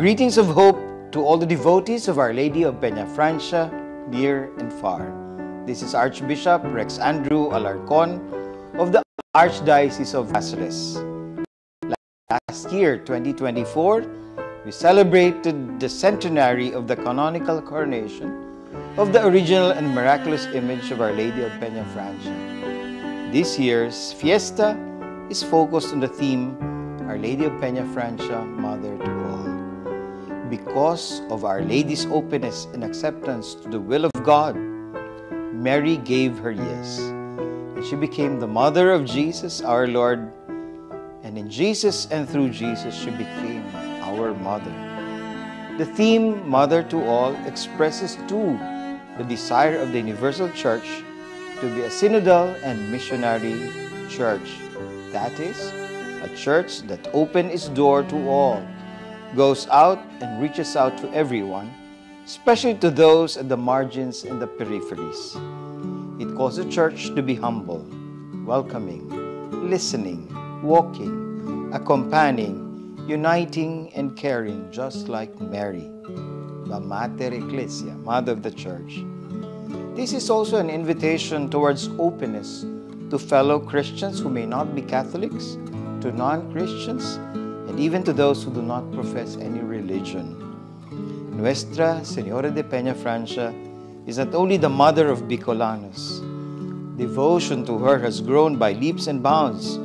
Greetings of hope to all the devotees of Our Lady of Peñafrancia, near and far. This is Archbishop Rex Andrew Alarcon of the Archdiocese of Cáceres. Last year, 2024, we celebrated the centenary of the canonical coronation of the original and miraculous image of Our Lady of Peñafrancia. This year's fiesta is focused on the theme, Our Lady of Peñafrancia, Mother to All. Because of Our Lady's openness and acceptance to the will of God, Mary gave her yes, and she became the mother of Jesus, our Lord, and in Jesus and through Jesus, she became our mother. The theme, Mother to All, expresses too the desire of the Universal Church to be a synodal and missionary church. That is, a church that opens its door to all, goes out and reaches out to everyone, especially to those at the margins and the peripheries. It calls the church to be humble, welcoming, listening, walking, accompanying, uniting, and caring, just like Mary, the Mater Ecclesia, Mother of the Church. This is also an invitation towards openness to fellow Christians who may not be Catholics, to non-Christians, and even to those who do not profess any religion. Nuestra Señora de Peñafrancia is not only the mother of Bicolanos. Devotion to her has grown by leaps and bounds.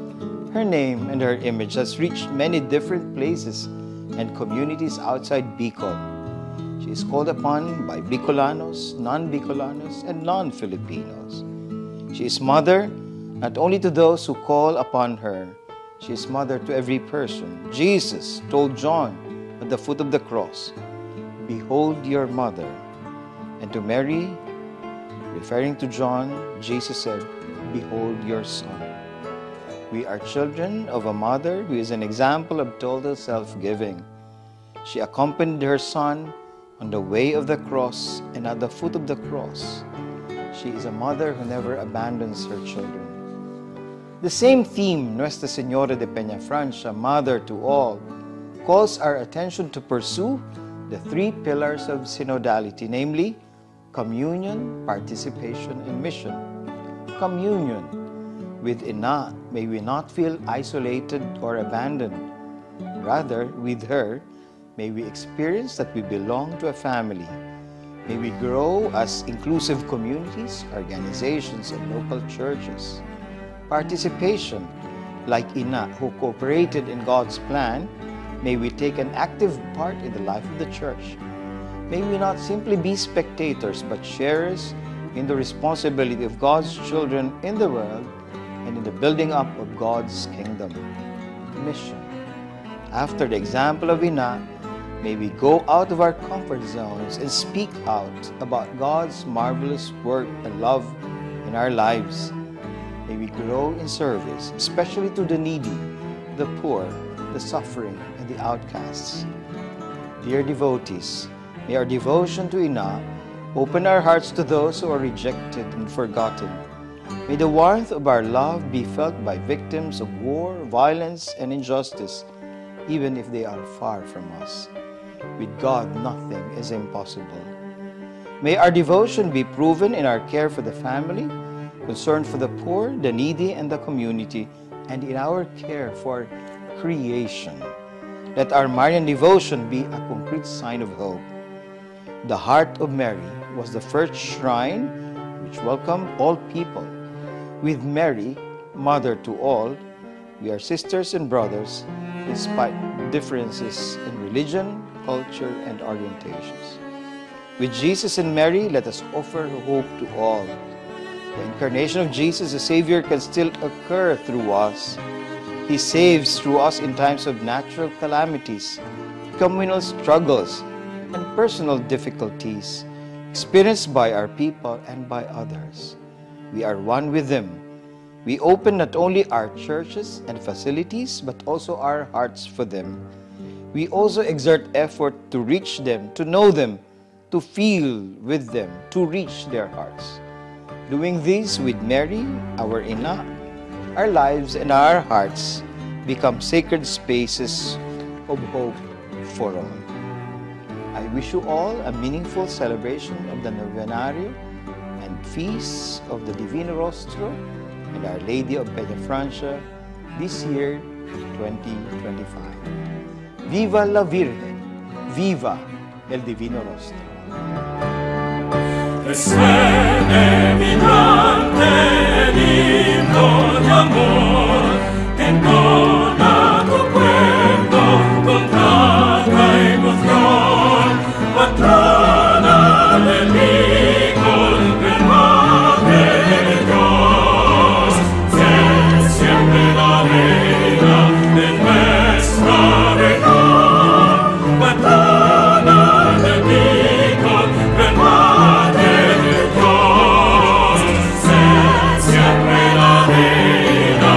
Her name and her image has reached many different places and communities outside Bicol. She is called upon by Bicolanos, non-Bicolanos, and non-Filipinos. She is mother not only to those who call upon her, she is mother to every person. Jesus told John at the foot of the cross, "Behold your mother." And to Mary, referring to John, Jesus said, "Behold your son." We are children of a mother who is an example of total self-giving. She accompanied her son on the way of the cross and at the foot of the cross. She is a mother who never abandons her children. The same theme, Nuestra Señora de Peñafrancia, Mother to All, calls our attention to pursue the three pillars of synodality, namely communion, participation, and mission. Communion. With Ina, may we not feel isolated or abandoned. Rather, with her, may we experience that we belong to a family. May we grow as inclusive communities, organizations, and local churches. Participation, like Ina, who cooperated in God's plan, may we take an active part in the life of the church. May we not simply be spectators, but sharers in the responsibility of God's children in the world and in the building up of God's kingdom. Mission. After the example of Ina, may we go out of our comfort zones and speak out about God's marvelous work and love in our lives. May we grow in service, especially to the needy, the poor, the suffering, and the outcasts. Dear devotees, may our devotion to Ina open our hearts to those who are rejected and forgotten. May the warmth of our love be felt by victims of war, violence, and injustice, even if they are far from us. With God, nothing is impossible. May our devotion be proven in our care for the family, concern for the poor, the needy, and the community, and in our care for creation. Let our Marian devotion be a concrete sign of hope. The heart of Mary was the first shrine which welcomed all people. With Mary, Mother to all, we are sisters and brothers despite differences in religion, culture, and orientations. With Jesus and Mary, let us offer hope to all. The incarnation of Jesus, the Savior, can still occur through us. He saves through us in times of natural calamities, communal struggles, and personal difficulties experienced by our people and by others. We are one with them. We open not only our churches and facilities, but also our hearts for them. We also exert effort to reach them, to know them, to feel with them, to reach their hearts. Doing this with Mary, our Ina, our lives and our hearts become sacred spaces of hope for all. I wish you all a meaningful celebration of the Novenario and Feast of the Divino Rostro and Our Lady of Peñafrancia this year, 2025. Viva la Virgen! Viva el Divino Rostro! Suene vibrante el himno de amor que entona tu pueblo con tanta emoción. Patrona del Hijo, del Madre de Dios, sé siempre la reina de nuestra región. Patrona del Hijo, del Madre de Dios, sé siempre la reina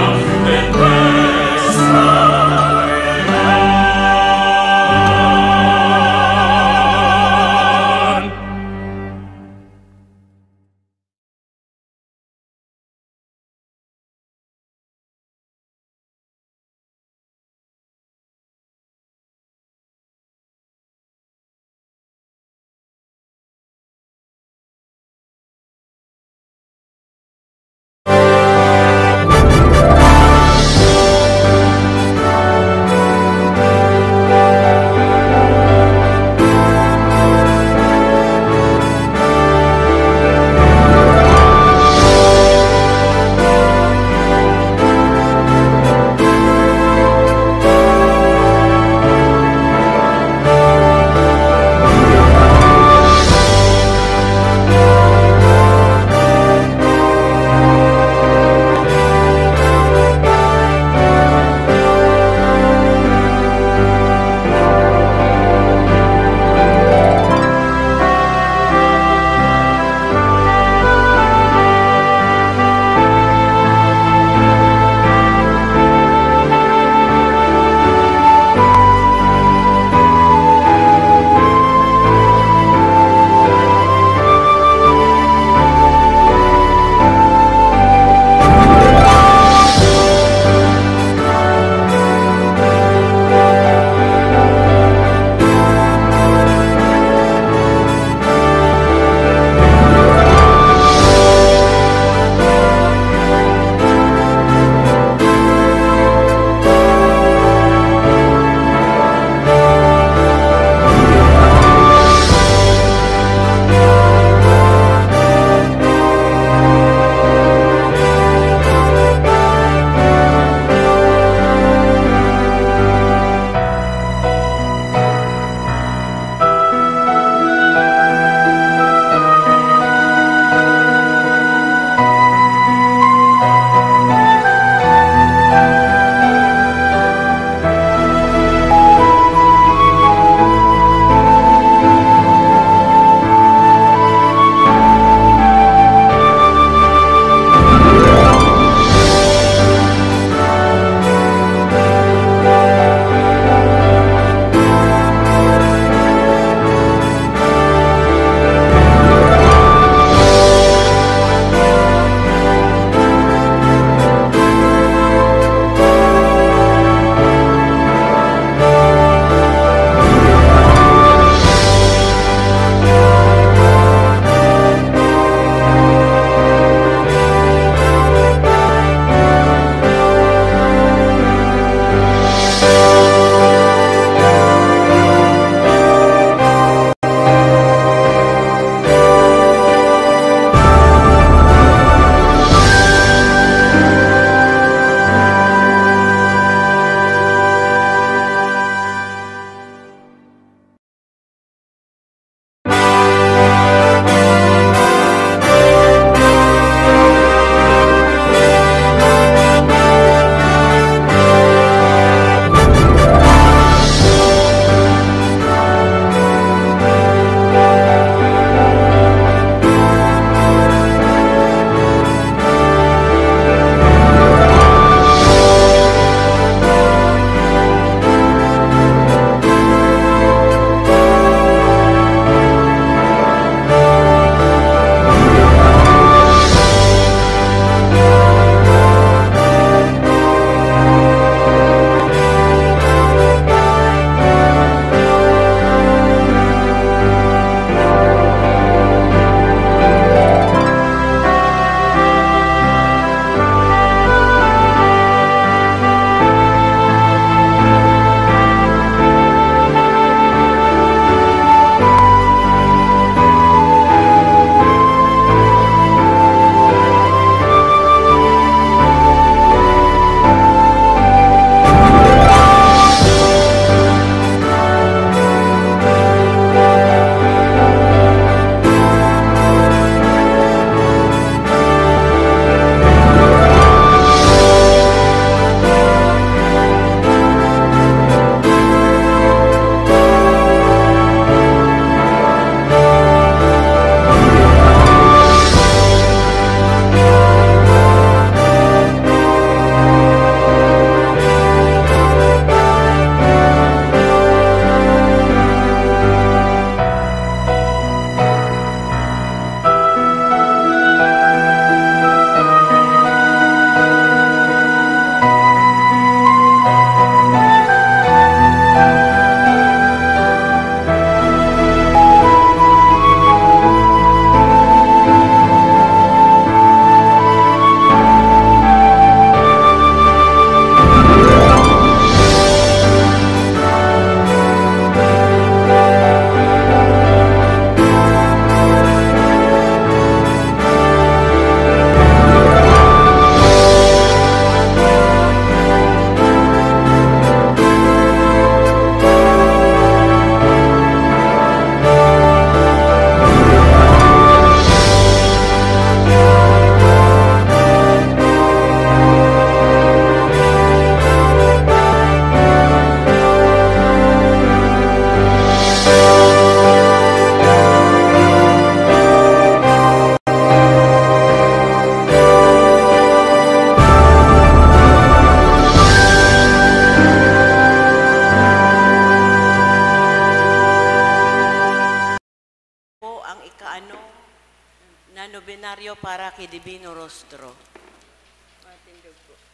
Rosario para kay Divino Rostro.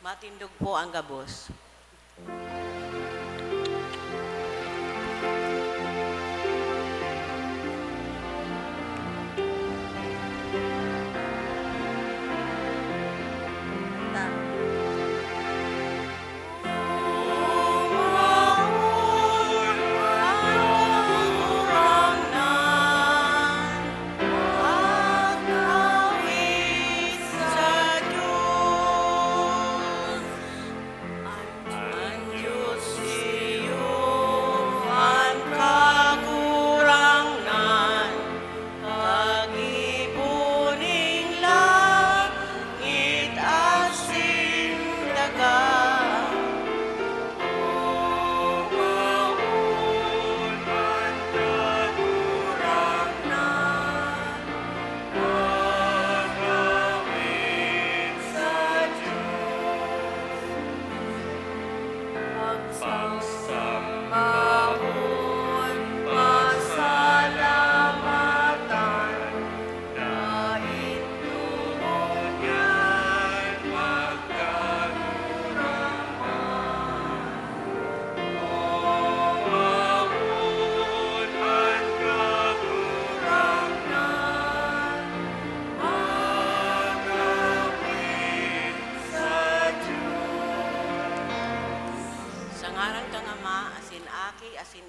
Matindog po ang gabos.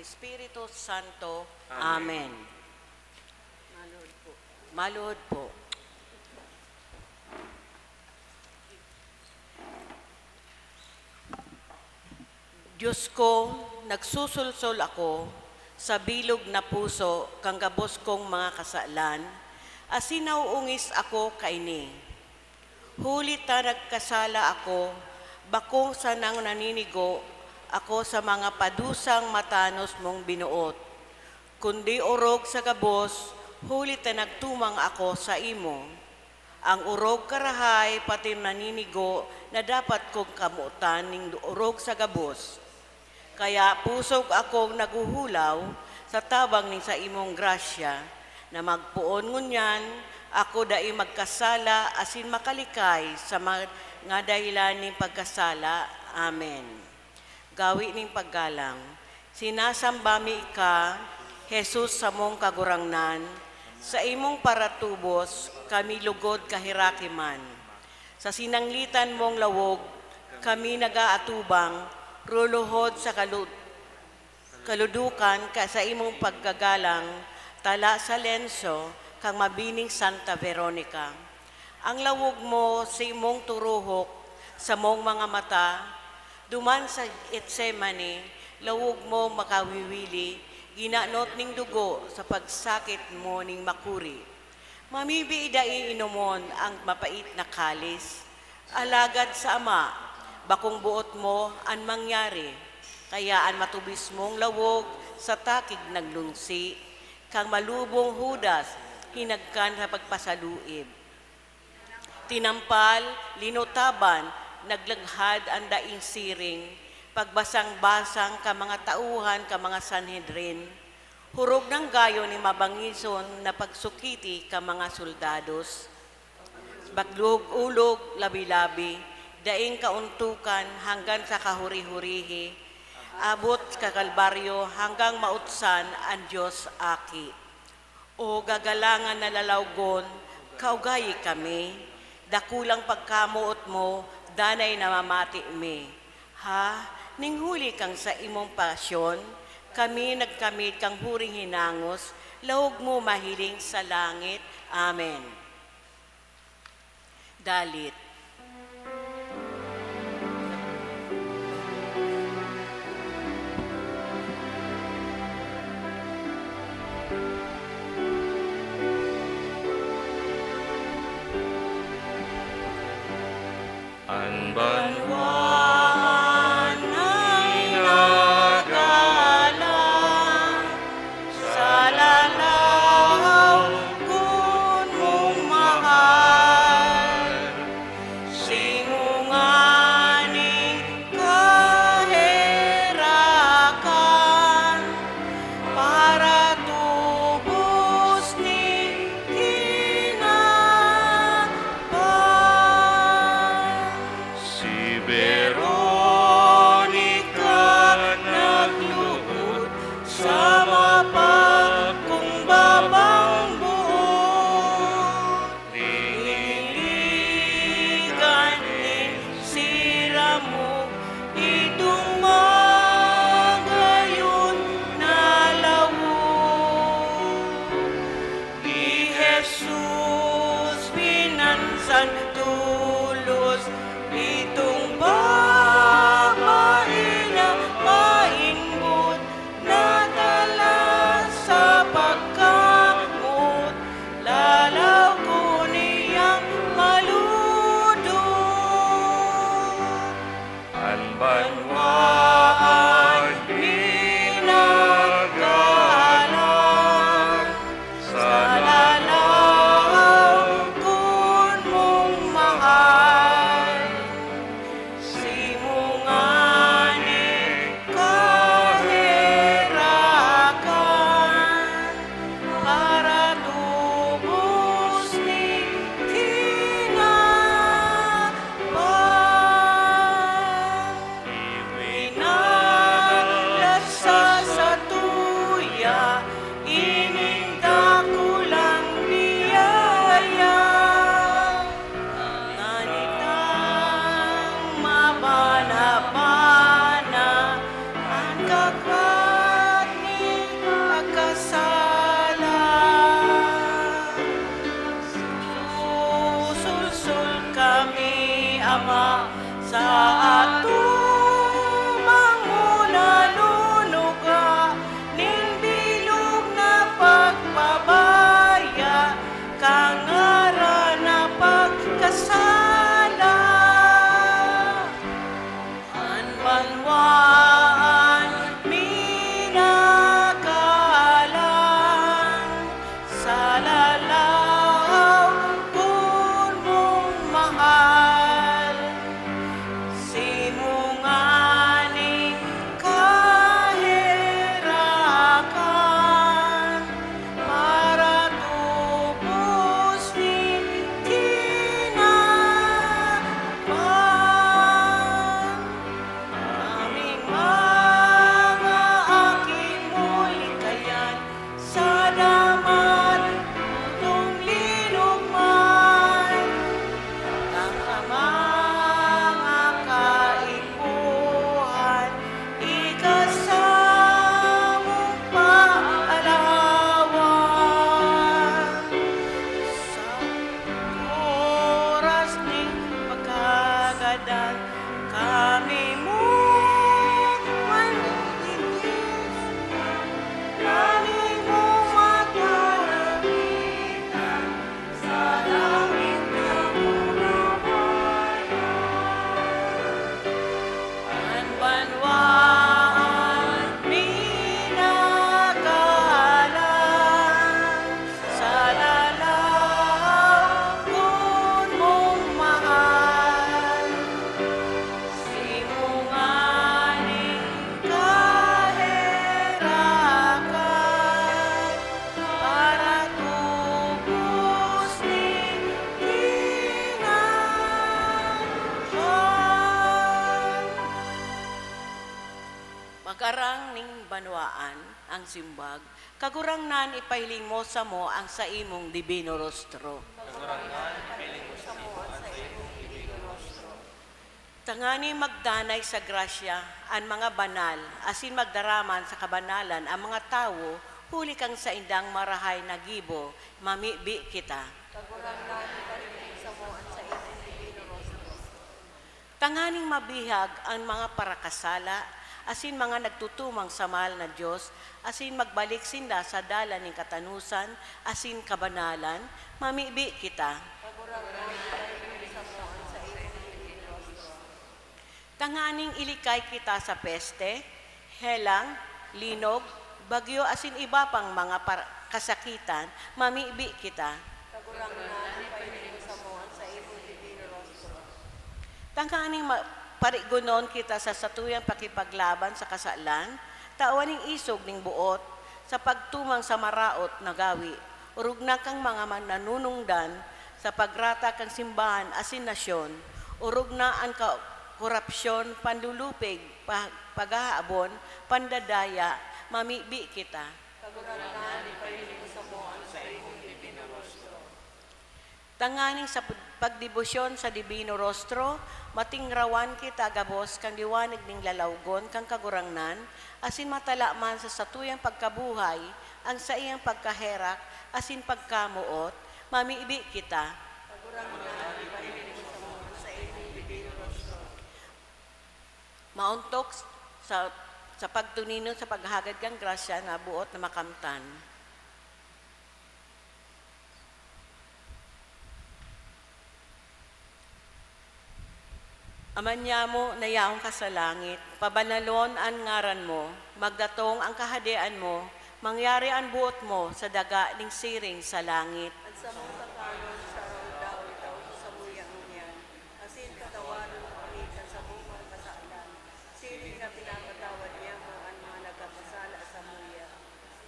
Espiritu Santo. Amen. Maluhod po. Diyos ko, nagsusulsol ako sa bilog na puso kang gabos kong mga kasalan, asinauungis ako kaini. Hulit ta nagkasala ako, bako sa nang naninigo, ako sa mga padusang matanos mong binuot. Kundi urog sa gabos, hulit na nagtumang ako sa imo. Ang urog karahay pati naninigo na dapat kong kamutan ning urog sa gabos. Kaya pusog akong naguhulaw sa tabang ning sa imong grasya, na magpuon ngunyan, ako dai magkasala asin makalikay sa mga dahilan ning pagkasala. Amen. Gawi ning paggalang, sinasamba mi ka, Jesus sa mong kagurangnan, sa imong paratubos, kami lugod kahirakiman. Sa sinanglitan mong lawog, kami nagaatubang, ruluhod sa kaludukan ka sa imong paggagalang, tala sa lenso, kang mabining Santa Veronica. Ang lawog mo sa imong turuhok, sa mong mga mata, duman sa Getsemani, lawog mo makawiwili, ginanot ning dugo sa pagsakit mo ning makuri. Mamibi dai inumon ang mapait na kalis, alagad sa Ama, bakong buot mo ang mangyari, kaya ang matubis mong lawog sa takig naglungsi, kang malubong Judas, hinagkan sa pagpasaluib. Tinampal, linutaban, naglaghad ang daing siring, pagbasang-basang ka mga tauhan ka mga Sanhedrin, hurog ng gayo ni mabangison na pagsukiti ka mga soldados, baglog-ulog, labi-labi, daing kauntukan hanggang sa kahuri-hurihi, abot ka kalbaryo hanggang mautsan ang Diyos aki. O gagalangan na lalawgon, kaugayi kami, dakulang pagkamuot mo, danay namamati mi. Ha, ninghuli kang sa imong pasyon, kami nagkamit kang huring hinangos, lahog mo mahiling sa langit. Amen. Dalit. Banwan ay nagalang sa lalaw kun mong mahal, banwaan minagalang sa lalaw kun mong mahal. Simungani kahirakan para tubos ni kinaban. Iwinalasa sa tuya, ininda ko lang biyaya. Nganitang mabana-bana ang kagat ni pagkasala. Susul kami, Ama, sa atumang mula lunuga, ning bilog na pagpabaya, kangara na pagkasala. An banwaan minagalang sa lalaw kun mong mahal. Simungani kahirakan para tubos ni kinaban. Aming mga aking mulikayan sa damat utong linugman. Ang mga kaipuhan, ikasamong paalawan. Sa oras ni pagkagadan, kami mo manlinis, lagi mo maturamitan sa langit na ang banwaan minagalang sa lalaw kun mong mahal. Simungani kahirakan para tubos ni kinaban. Magarang ning banwaan ang simbag, kagurang nan ipahiling mo sa mo ang sa imong dibino rostro. Tangani magdanay sa grasya ang mga banal, asin magdaraman sa kabanalan ang mga tawo, huli kang sa indang marahay na gibo, mamibi kita. Tanganing mabihag ang mga parakasala, asin mga nagtutumang sa mahal na Diyos, asin magbalik sinda sa dala ng katanusan, asin kabanalan, mamibi kita. Tanganing ilikay kita sa peste, helang, linog, bagyo, asin iba pang mga kasakitan, mamibi kita. Tanganing parigunon kita sa satuyang pakipaglaban sa kasalan, tawaning isog ning buot, sa pagtumang sa maraot na gawi, urug na kang mga nanunungdan, sa pagrata kang simbahan asin nasyon, urug na ang korupsyon, panlulupig, paghahabon, pandadaya, mamibi kita. Tanganing sa pagdibusyon sa Divino Rostro, matingrawan kita gabos kang liwanag ning lalawgon kang kagurangnan, asin matala man sa satuyang pagkabuhay, ang sa iyang pagkaherak, asin pagkamuot, mamibi kita. Mauntok sa pagtunino sa paghagad kang grasya na buot na makamtan. Aman niya mo, nayaong ka sa langit, pabanalon ang ngaran mo, magdatong ang kahadian mo, mangyari ang buot mo sa daga ning siring sa langit. At sa mga kakalon sa daw itaw sa buyang niyan, asin katawanan mo panitan sa bukal kasalan, siring na pinapatawad niya mo ang mga nagkapasala sa muya,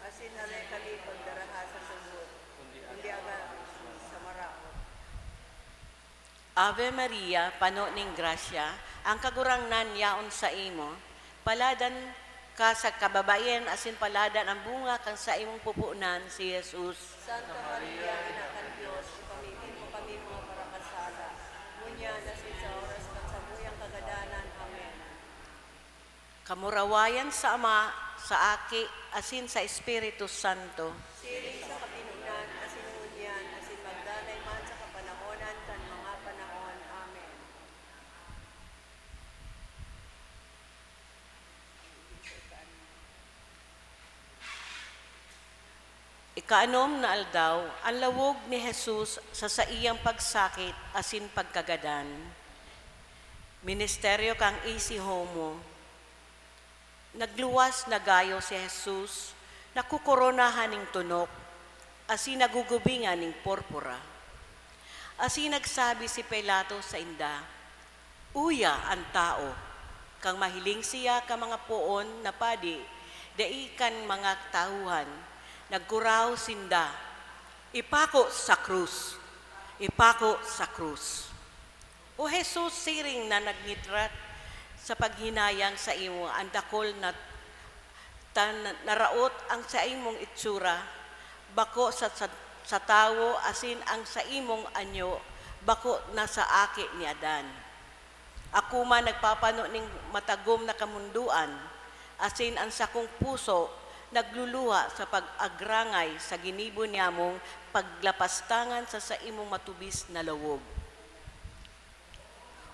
asin alay kalipag darahasa sa buot, hindi aga sa maraot. Ave Maria, pano ning grasya, ang kagurangnan yaon sa imo, paladan ka sa kababayan, asin paladan ang bunga kang sa imong pupunan si Jesus. Santa Maria, Ina kan Diyos, ipamitin mo kami mga parakasala, ngunya nasin sa oras kan sa buyang kagadanan. Amen. Kamurawayan sa Ama, sa Aki, asin sa Espiritu Santo. Siring sa kapinunan, asin ngunyan, asin magdanay man sa kapanahonan kan mga panahon. Amen. Ikaanom na aldaw, ang lawog ni Jesus sa iyang pagsakit asin pagkagadan. Ministeryo kang isi homo. Nagluwas na gayo si Jesus, nakukoronahan ning tunok, asin nagugubingan ning porpora. Asin nagsabi si Pilato sa inda, uya ang tao, kang mahiling siya ka mga poon na padi, daikan mga tauhan, nagkuraw sinda, ipako sa krus, ipako sa krus. O Jesus, siring na nagnitrat sa paghinayang sa imo, ang dakol na naraot ang sa imong itsura, bako sa tawo, asin ang sa imong anyo, bako na sa aki ni Adan. Ako man nagpapano ning matagom na kamunduan, asin ang sakong puso, nagluluha sa pag-agrangay sa ginibo niya mong paglapastangan sa imong matubis na lawog.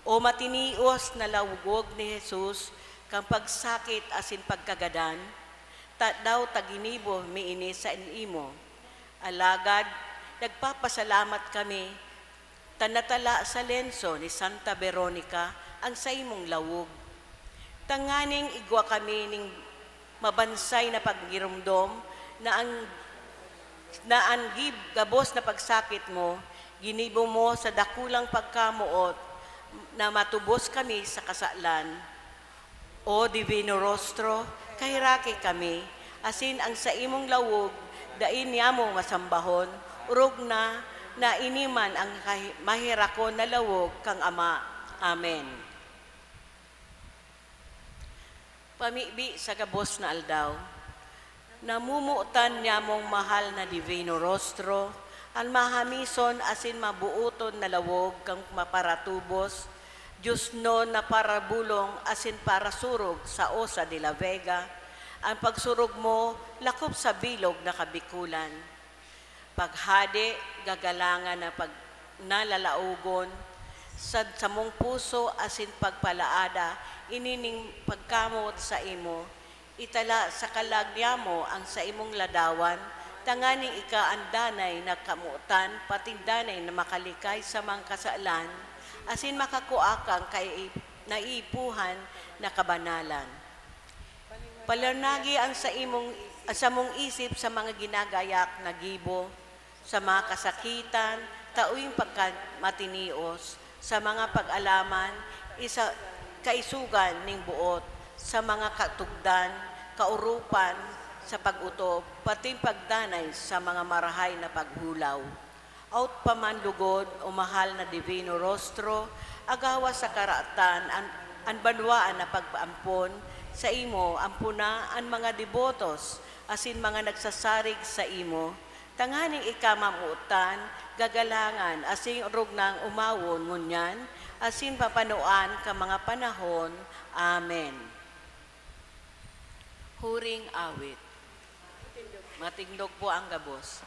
O matinios na lawog ni Jesus, kang pagsakit asin pagkagadan, daw taginibo miini sa imo. Alagad, nagpapasalamat kami, tanatala sa lenso ni Santa Veronica ang sa imong lawog. Tanganing igwa kami ning mabansay na paggirumdom na ang gabos na pagsakit mo, ginibo mo sa dakulang pagkamuot na matubos kami sa kasalan. O Divino Rostro, kahiraki kami, asin ang sa imong lawog, dain niya mo masambahon, urog na iniman ang mahirakon na lawog kang Ama. Amen. Pamibi sa gabos na aldaw, namumuutan niya mong mahal na Divino Rostro, ang mahamison asin mabuuton na lawog kang maparatubos, Diyos no na para bulong asin para surog sa Osa de la Vega, ang pagsurog mo lakop sa bilog na kabikulan. Paghade, gagalangan na nalalaugon, sa mong puso asin pagpalaada, inining pagkamot sa imo, itala sa kalagya mo ang sa imong ladawan, tanganing ika ang danay na kamutan, pating danay na makalikay sa mga kasalan, asin makakuakang kay naipuhan na kabanalan. Palanagi ang sa mong isip sa mga ginagayak na gibo, sa mga kasakitan, tauing pagkamatinios, sa mga pag-alaman, kaisugan ning buot, sa mga katugdan, kaurupan, sa pag-utob, pati pagdanay sa mga marahay na paghulaw. Out pamanlugod o mahal na Divino Rostro, agawa sa karatan, ang banwaan na pagpaampon, sa imo, ampuna ang mga debotos, asin mga nagsasarig sa imo, tanganing ikamamutan, gagalangan, asin rog ng umawon ngunyan, asin papanuan ka mga panahon. Amen. Huring awit. Matingdog po ang gabos.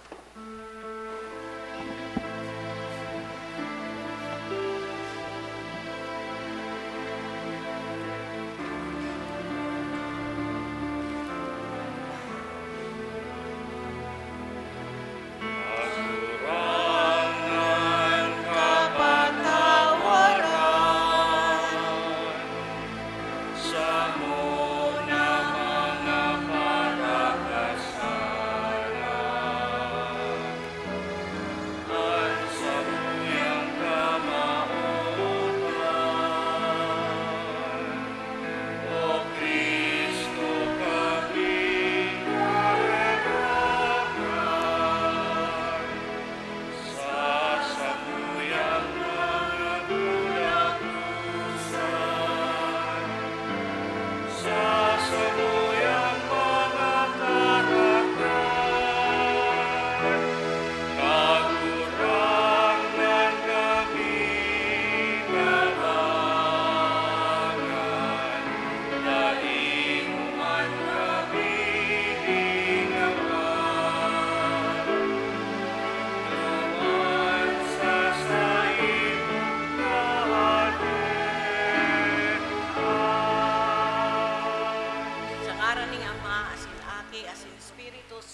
Kasurangan kapatawaran,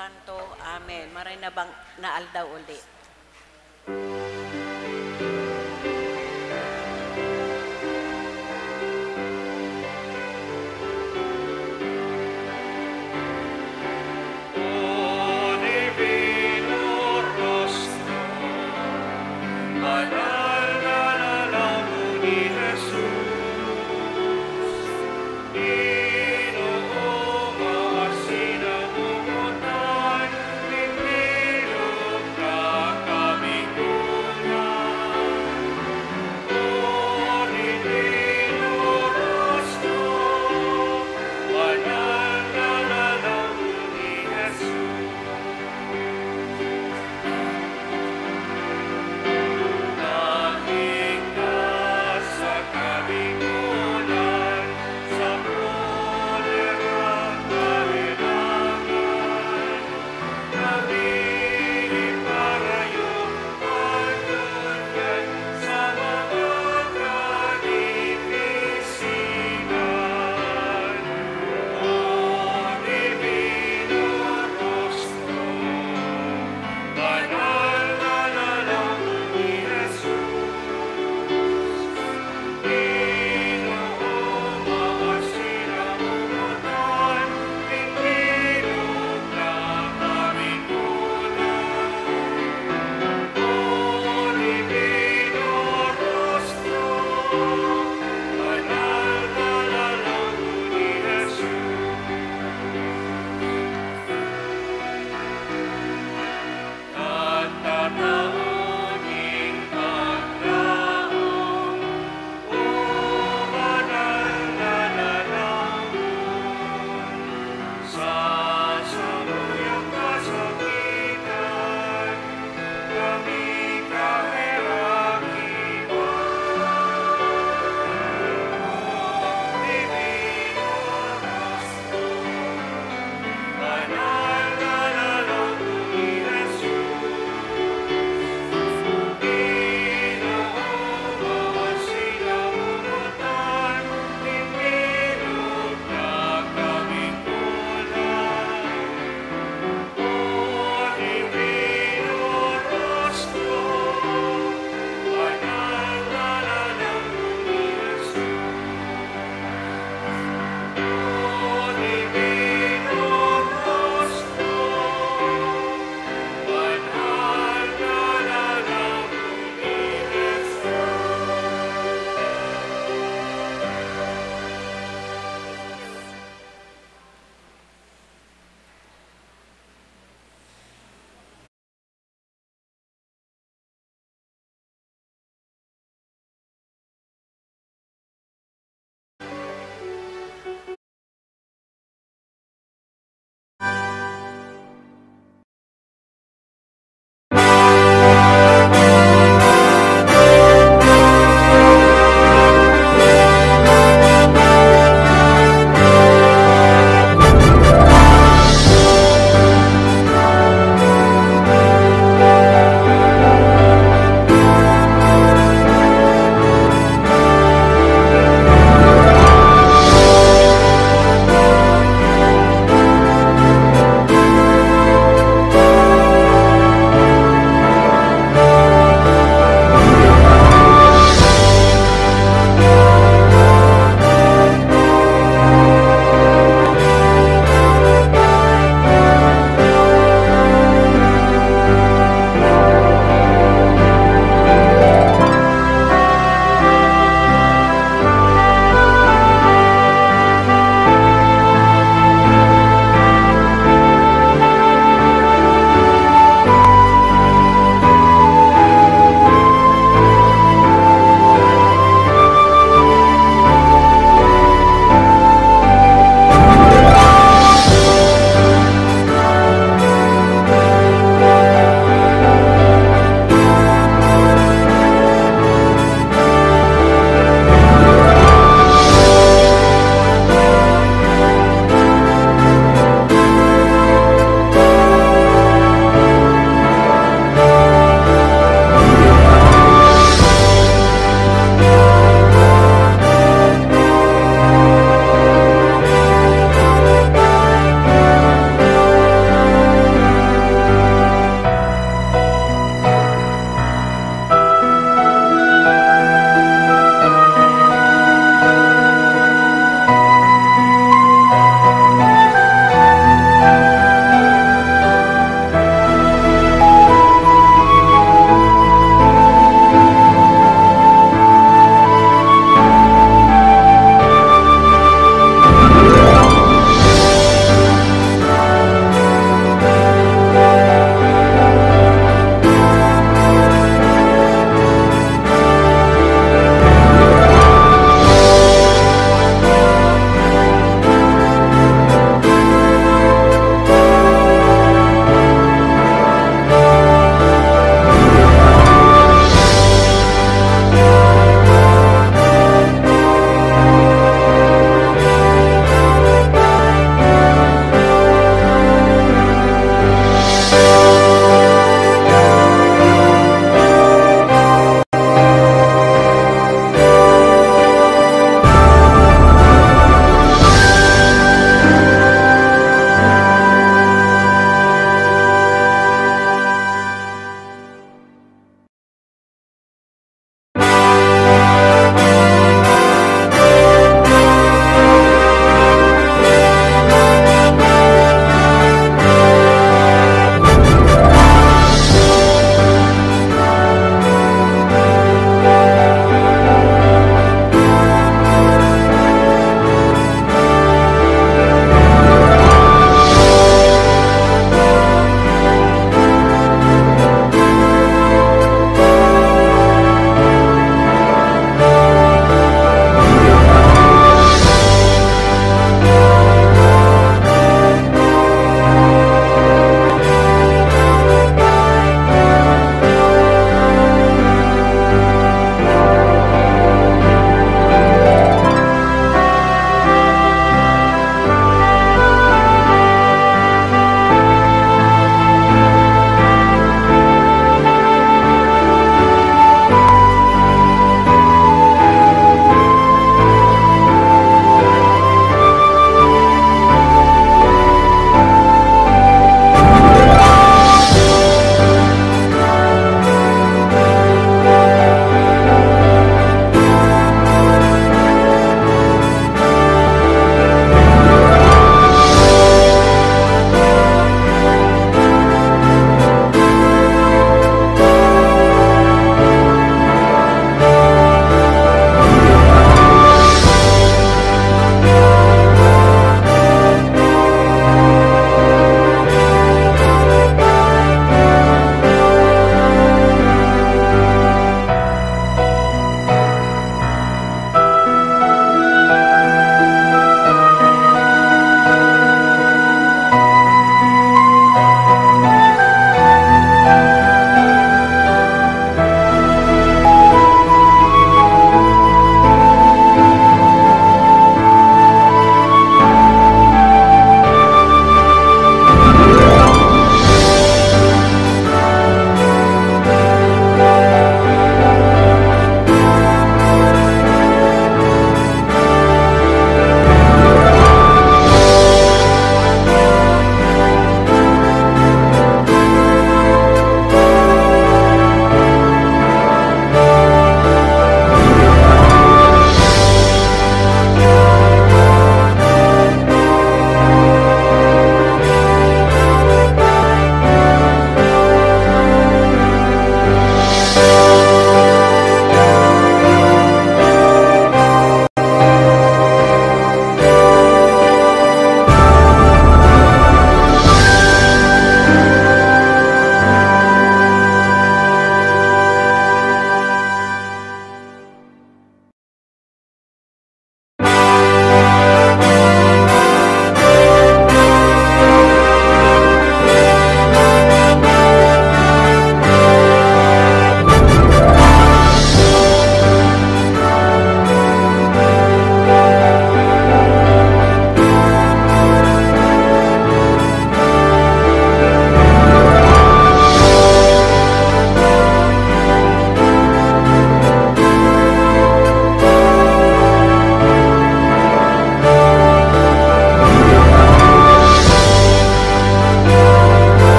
Santo. Amen. Maray na bang naaldaw ulit? God.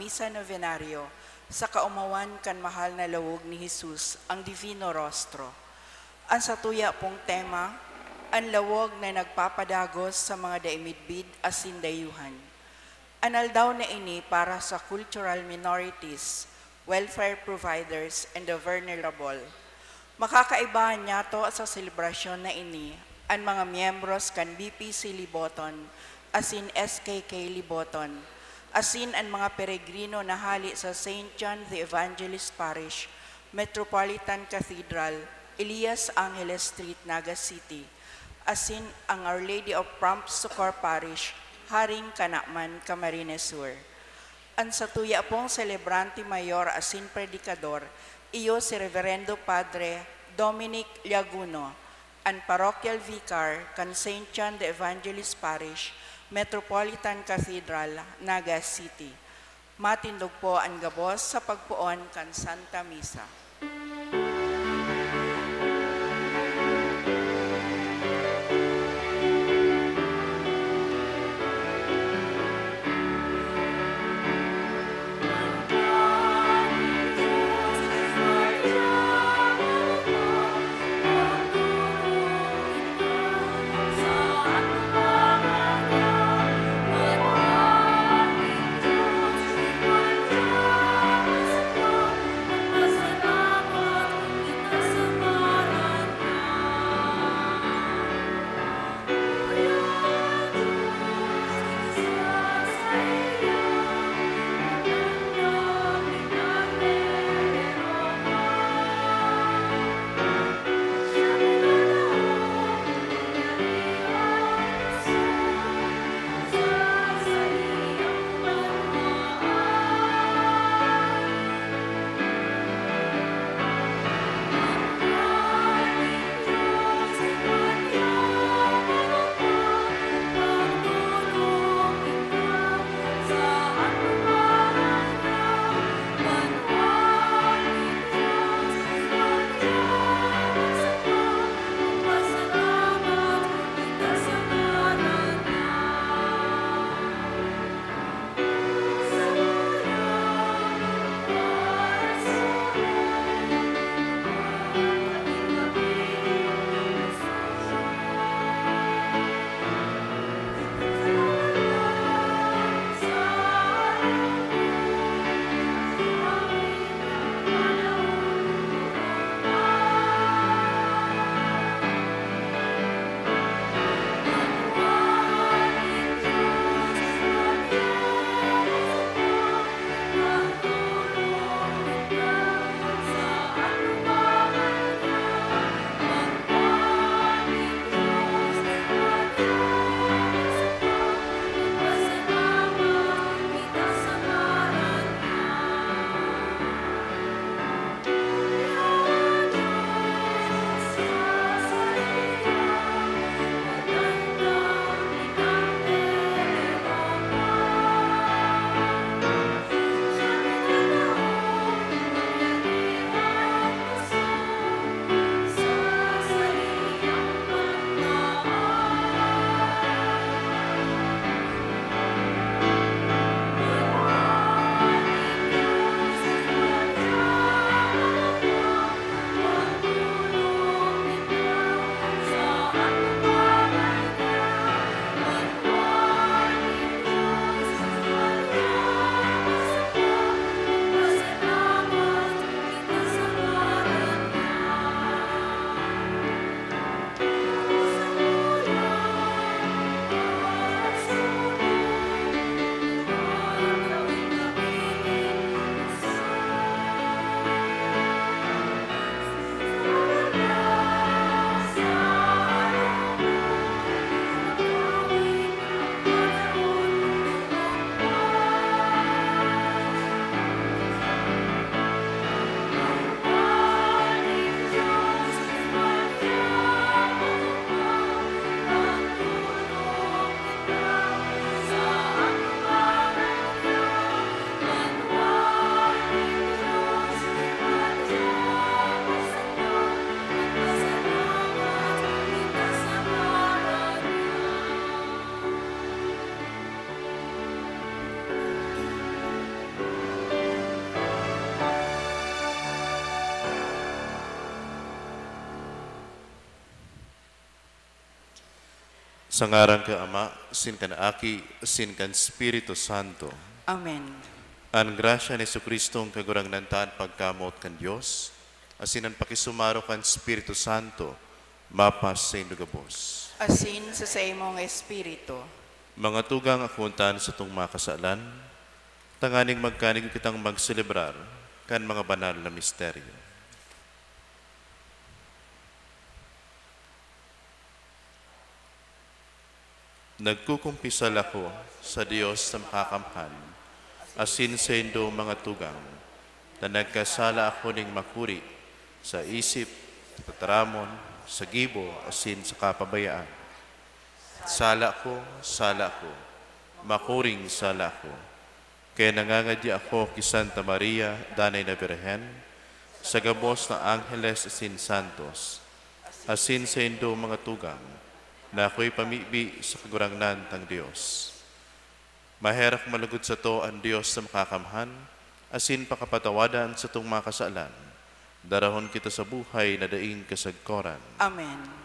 Misa Novenario sa kaumawan kan mahal na lawog ni Jesus, ang Divino Rostro. Ang satuya pong tema, ang lawog na nagpapadagos sa mga daimidbid asin dayuhan. Anal daw na ini para sa cultural minorities, welfare providers, and the vulnerable. Makakaibahan niya to sa selebrasyon na ini ang mga miyembros kan BPC Liboton, asin SKK Liboton, asin ang mga peregrino na hali sa St. John the Evangelist Parish, Metropolitan Cathedral, Elias Angeles Street, Naga City, asin ang Our Lady of Prompt Succor Parish, Haring Kanakman, Camarines Sur. Ang satuya pong celebrante mayor asin predikador, iyo si Reverendo Padre Dominic Liaguno, ang parochial vicar kan St. John the Evangelist Parish, Metropolitan Cathedral, Naga City. Matindog po ang gabos sa pagpuon kan Santa Misa. Sa Sa ngaran ka Ama, sin kan Aki, sin kan Espiritu Santo. Amen. Ang grasya ni Jesucristo ang kagurang nantaan pagkamot kan Diyos, asin ang pakisumaro kan Espiritu Santo, mapas sa indugabos. Asin sa imong espiritu. Mga tugang akuntan sa itong makasalan, tanganing magkanig kitang magselebrar kan mga banal na misteryo. Nagkukumpisal ako sa Diyos sa makakamhan, asin sa indo mga tugang, na nagkasala ako ning makuri sa isip, pataramon, sa gibo, asin sa kapabayaan. Sala ko, makuring sala ko. Kaya nangangadya ako kay Santa Maria, Danay na Birhen, sa gabos na Angeles asin Santos, asin sa indo mga tugang, na ako'y pamibi sa kagurangnan tang Diyos. Maherak malagod sa to ang Diyos sa makakamhan, asin pakapatawadan sa tong mga kasalan. Darahon kita sa buhay na daing kasagkoran. Amen.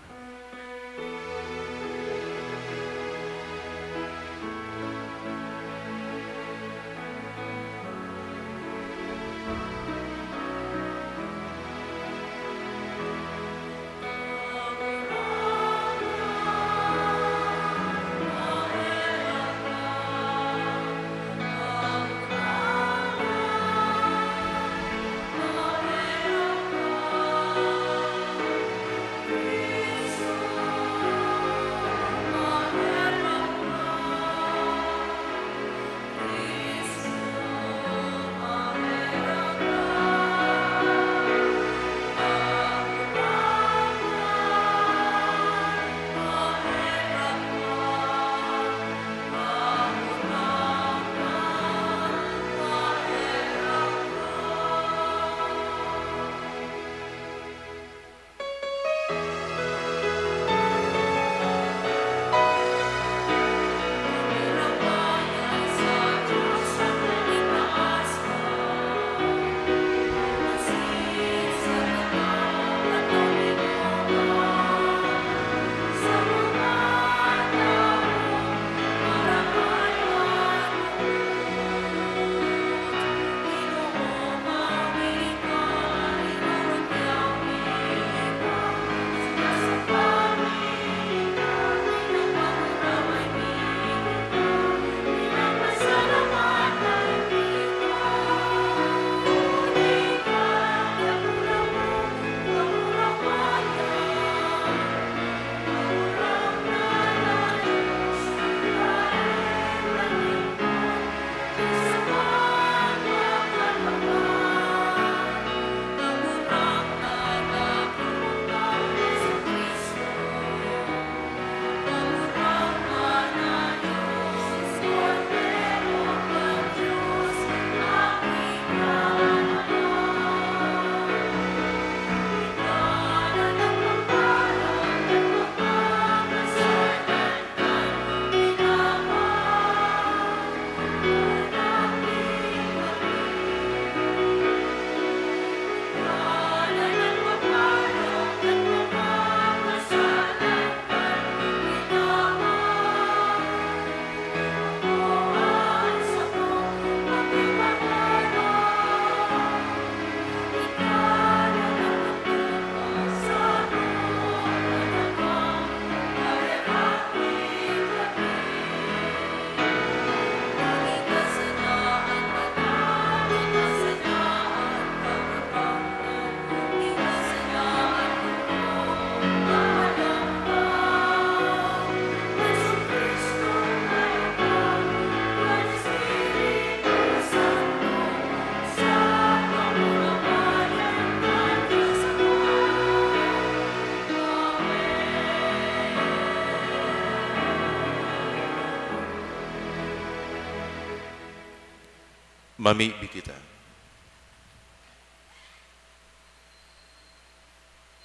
Mamibi kita.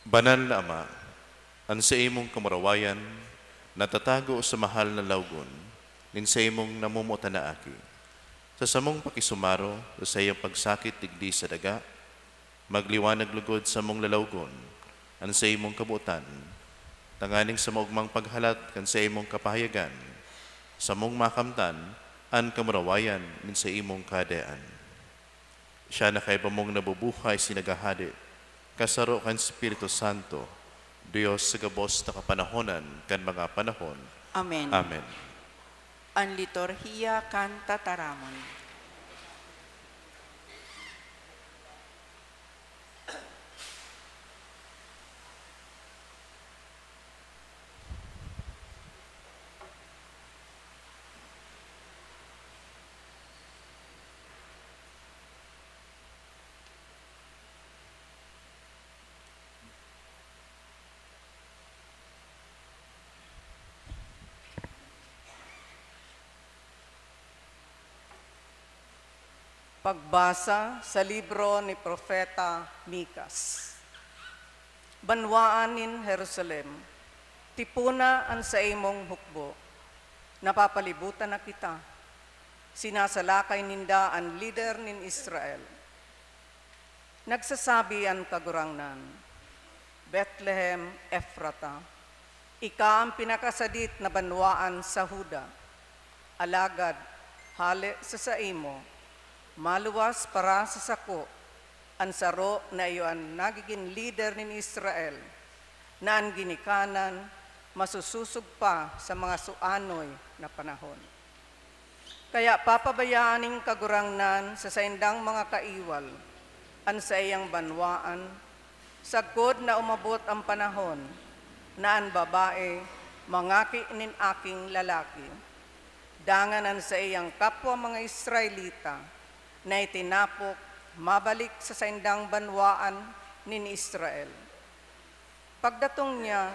Banal na Ama, ang sa imong kamarawayan, natatago sa mahal na lawgon, nin sa imong namumuta na aki. Sa samong pakisumaro, sa iyong pagsakit digdi sa daga, magliwanag lugod sa mong lalawgon, ang sa imong kabutan, tanganing sa maugmang paghalat kan sa imong kapahayagan, sa mong makamtan, an kamurawayan min sa imong kadaan. Siya na kay pamong nabubuhay sinagahadi, kasaro kan Espiritu Santo, Diyos sa gabos na kapanahonan kan mga panahon. Amen. Amen. Ang liturhiya kan tataramon. Pagbasa sa libro ni Propeta Mikas. Banwaan Jerusalem, tipuna an sa imong hukbo, napapalibutan na kita, sinasalakay ninda ang leader nin Israel. Nagsasabi ang kagurangnan, Bethlehem Ephrata, ika ang pinakasadit na banwaan sa Huda, alagad hali sa imo, maluwas para sa sako, ang saro na iyo ang nagiging leader ni Israel, na ang ginikanan masususog pa sa mga suanoy na panahon. Kaya papabayaaning kagurangnan sa saindang mga kaiwal, ang sa iyang banwaan, sagkod na umabot ang panahon, na ang babae mangaki nin aking lalaki, danganan sa iyang kapwa mga Israelita, na itinapok mabalik sa saindang banwaan ni Israel. Pagdatong niya,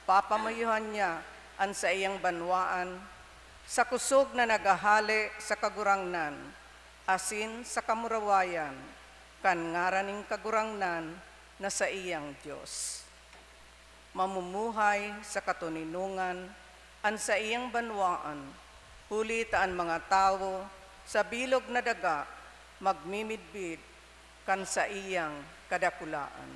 papamayuhan niya ang sa iyang banwaan sa kusog na nagahali sa kagurangnan, asin sa kamurawayan, kan ngaraning kagurangnan na sa iyang Diyos. Mamumuhay sa katuninungan ang sa iyang banwaan, huli taan mga tao sa bilog na daga, magmimidbid kan sa iyang kadakulaan.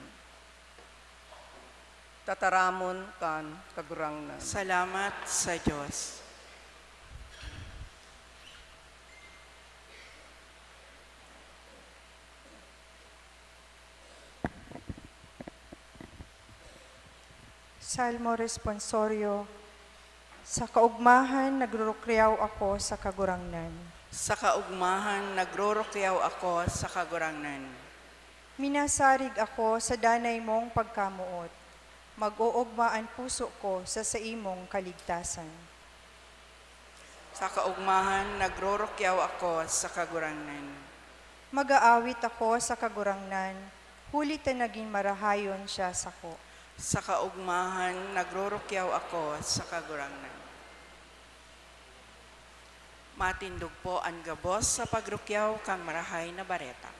Tataramon kan kagurangnan. Salamat sa Diyos. Salmo Responsorio. Sa kaugmahan nagrurukriyaw ako sa kagurangnan. Sa kaugmahan, nagrorokyaw ako sa kagurangnan. Minasarig ako sa danay mong pagkamuot. Mag-uugma ang puso ko sa imong kaligtasan. Sa kaugmahan, nagrorokyaw ako sa kagurangnan. Mag-aawit ako sa kagurangnan, huli ta naging marahayon siya sa ko. Sa kaugmahan, nagrorokyaw ako sa kagurangnan. Matindog po ang gabos sa pagrukyaw kang marahay na bareta.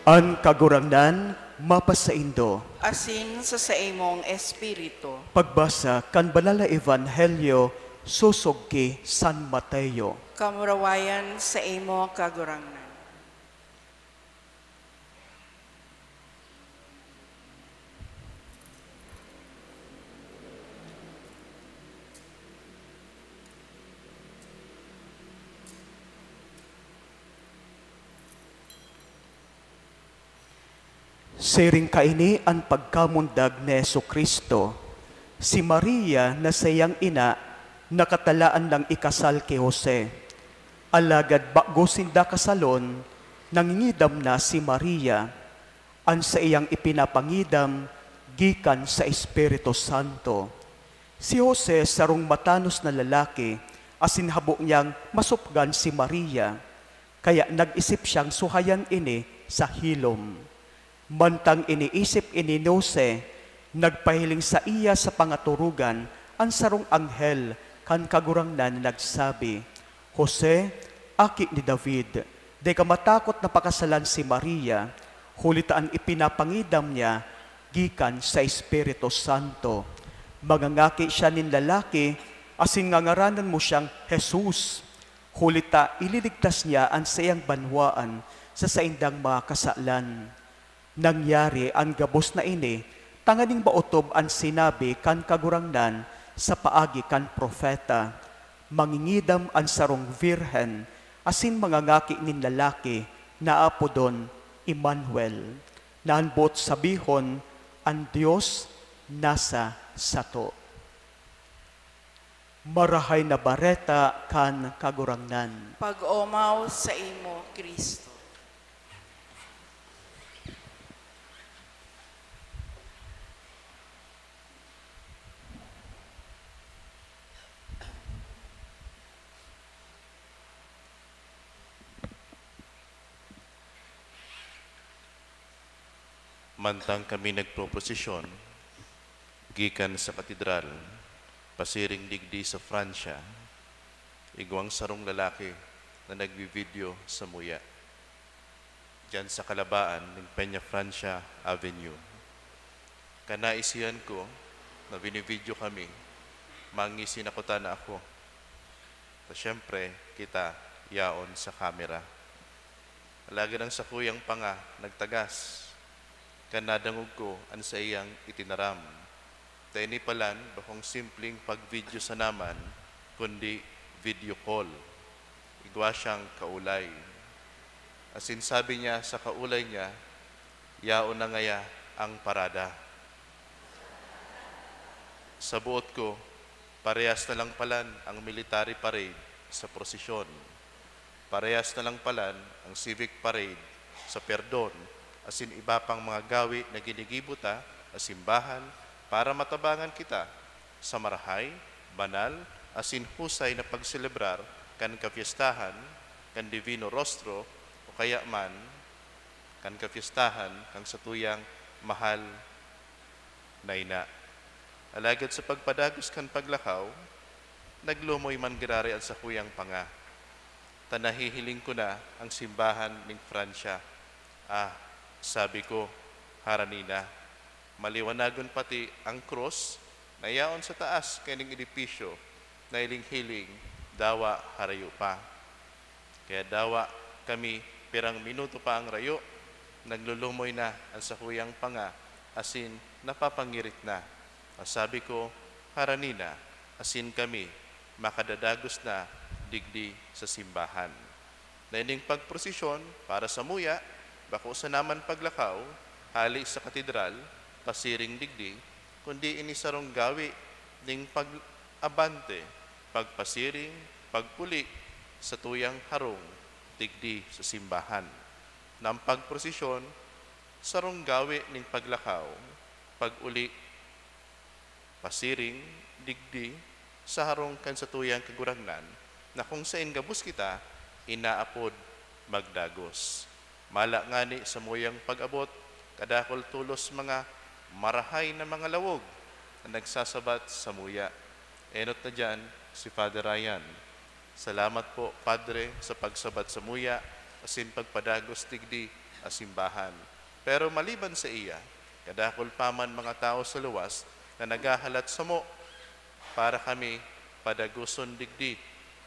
Ang kagurangnan mapasaindo. Asin sa imong espiritu. Pagbasa kan Banal na Ebanghelyo susog ki San Mateo. Kamurawayan sa imo kagurangnan. Siring kaini ang pagkamundag ni Jesucristo. Si Maria na sayang ina, nakatalaan ng ikasal kay Jose. Alagad bago sinda kasalon, nangingidam na si Maria, ang sa iyang ipinapangidam, gikan sa Espiritu Santo. Si Jose sarong matanos na lalaki, asin habo niyang masupgan si Maria, kaya nag-isip siyang suhayan ini sa hilom. Mantang iniisip ini ni Jose, nagpahiling sa iya sa pangaturugan ang sarong anghel kan kagurangnan nagsabi, Jose, aki ni David, di ka matakot na pakasalan si Maria, hulitaan ipinapangidam niya, gikan sa Espiritu Santo. Mangangaki siya nin lalaki, asin ngangaranan mo siyang Jesus. Hulita ililigtas niya ang sayang banwaan sa saindang mga kasalan. Nangyari ang gabos na ini, tanganing baotob ang sinabi kan kagurangnan sa paagi kan profeta. Mangingidam ang sarong virhen, asin mangangaki nin lalaki, na apo don Emmanuel. Naanbot sabihon, ang Diyos nasa sato. Marahay na bareta kan kagurangnan. Pag-omaw sa imo, Kristo. Mantang kami nagproposisyon, gikan sa katedral, pasiring digdi sa Fransya, igwang sarong lalaki na nagbi-video sa muya. Diyan sa kalabaan ng Peña Francia Avenue. Kanaisiyan ko na binivideo kami, mangisinakutan na ako. So, syempre, kita yaon sa kamera. Alagi ng sakuyang panga, nagtagas. Kanadangog ko ang sa iyang itinaram. Tayo palan, bakong simpleng pag-video sa naman, kundi video call. Igwa siyang kaulay. Asin sabi niya sa kaulay niya, yaon na ngaya ang parada. Sa buot ko, parehas na lang palan ang military parade sa prosesyon. Parehas na lang palan ang civic parade sa perdon, asin iba pang mga gawi na ginigibuta sa simbahan para matabangan kita sa marahay, banal, asin husay na pagselebrar kan kapiestahan, kan Divino Rostro, o kaya man kan kapiestahan kang satuyang mahal na ina. Alagad sa pagpadagos kan paglakaw, naglumoy man girari at sa kuyang panga. Tanahihiling ko na ang simbahan ng Fransya. Sabi ko, haranina, maliwanagon pati ang cross na yaon sa taas kaning edipisyo na iling-hiling, dawa harayo pa. Kaya dawa kami pirang minuto pa ang rayo, naglulumoy na ang sakuyang panga, asin napapangirit na. Sabi ko, haranina, asin kami, makadadagos na digdi sa simbahan. Na ining pagprosesyon para sa muya, bako sa naman paglakaw, hali sa katedral, pasiring digdi, kundi inisarong gawi ning pag-abante, pagpasiring, pagpuli sa tuyang harong, digdi sa simbahan. Nang pagprosesyon, sarong gawi ning paglakaw, pag-uli, pasiring, digdi, sa harong kan sa tuyang kagurangnan, na kung saan gabus kita, inaapod magdagos. Mala ngani sa muyang pag-abot, kadakol tulos mga marahay na mga lawog na nagsasabat sa muya. Enot na dyan si Father Ryan. Salamat po, Padre, sa pagsabat sa muya, asin pagpadagos tigdi a simbahan. Pero maliban sa iya, kadakol paman mga tao sa luwas na nagahalat sa mo para kami padaguson digdi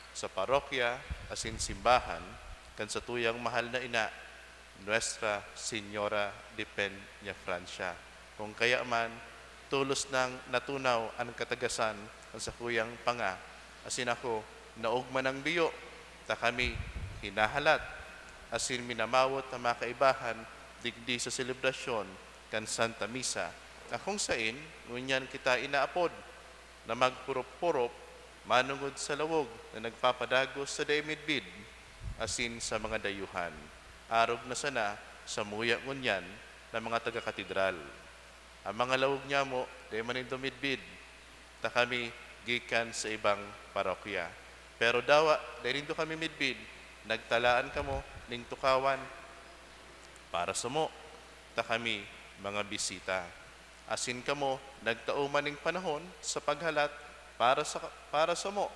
sa parokya, asin simbahan, kan sa tuyang mahal na ina, Nuestra Señora de Peña Francia. Kung kaya man, tulos nang natunaw ang katagasan ang sa kuyang panga, asin ako, naugman ang biyo, ta kami hinahalat, asin minamawot ang mga kaibahan, digdi sa selebrasyon kan Santa Misa, na kung sain, ngunyan kita inaapod na magpurop-purop manungod sa lawog na nagpapadagos sa daimidbid, asin sa mga dayuhan. Arog na sana sa muya ngunyan ng mga taga-katedral. Ang mga lawog niya mo, day manin dumidbid, ta kami gikan sa ibang parokya. Pero dawa, day rin kami midbid, nagtalaan kamo ning tukawan para sa mo, ta kami mga bisita. Asin kamo, nagtauman ning panahon sa paghalat para sa mo,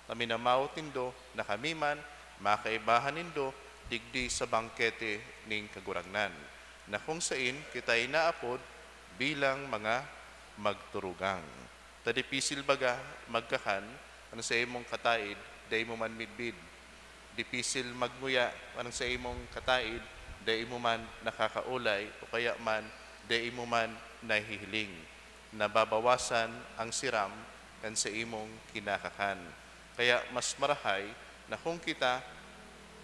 kami na mautindo na kami man makaibahan nindo digdi sa bangkete ning kagurangnan, na kung sain kita inaapod bilang mga magturugang. Tadipisil baga magkakan, ano sa imong kataid, day mo man midbid. Dipisil magmuya, anong sa imong kataid, day mo man nakakaulay, o kaya man, day mo man nahihiling. Nababawasan ang siram kan sa imong kinakakan. Kaya mas marahay na kung kita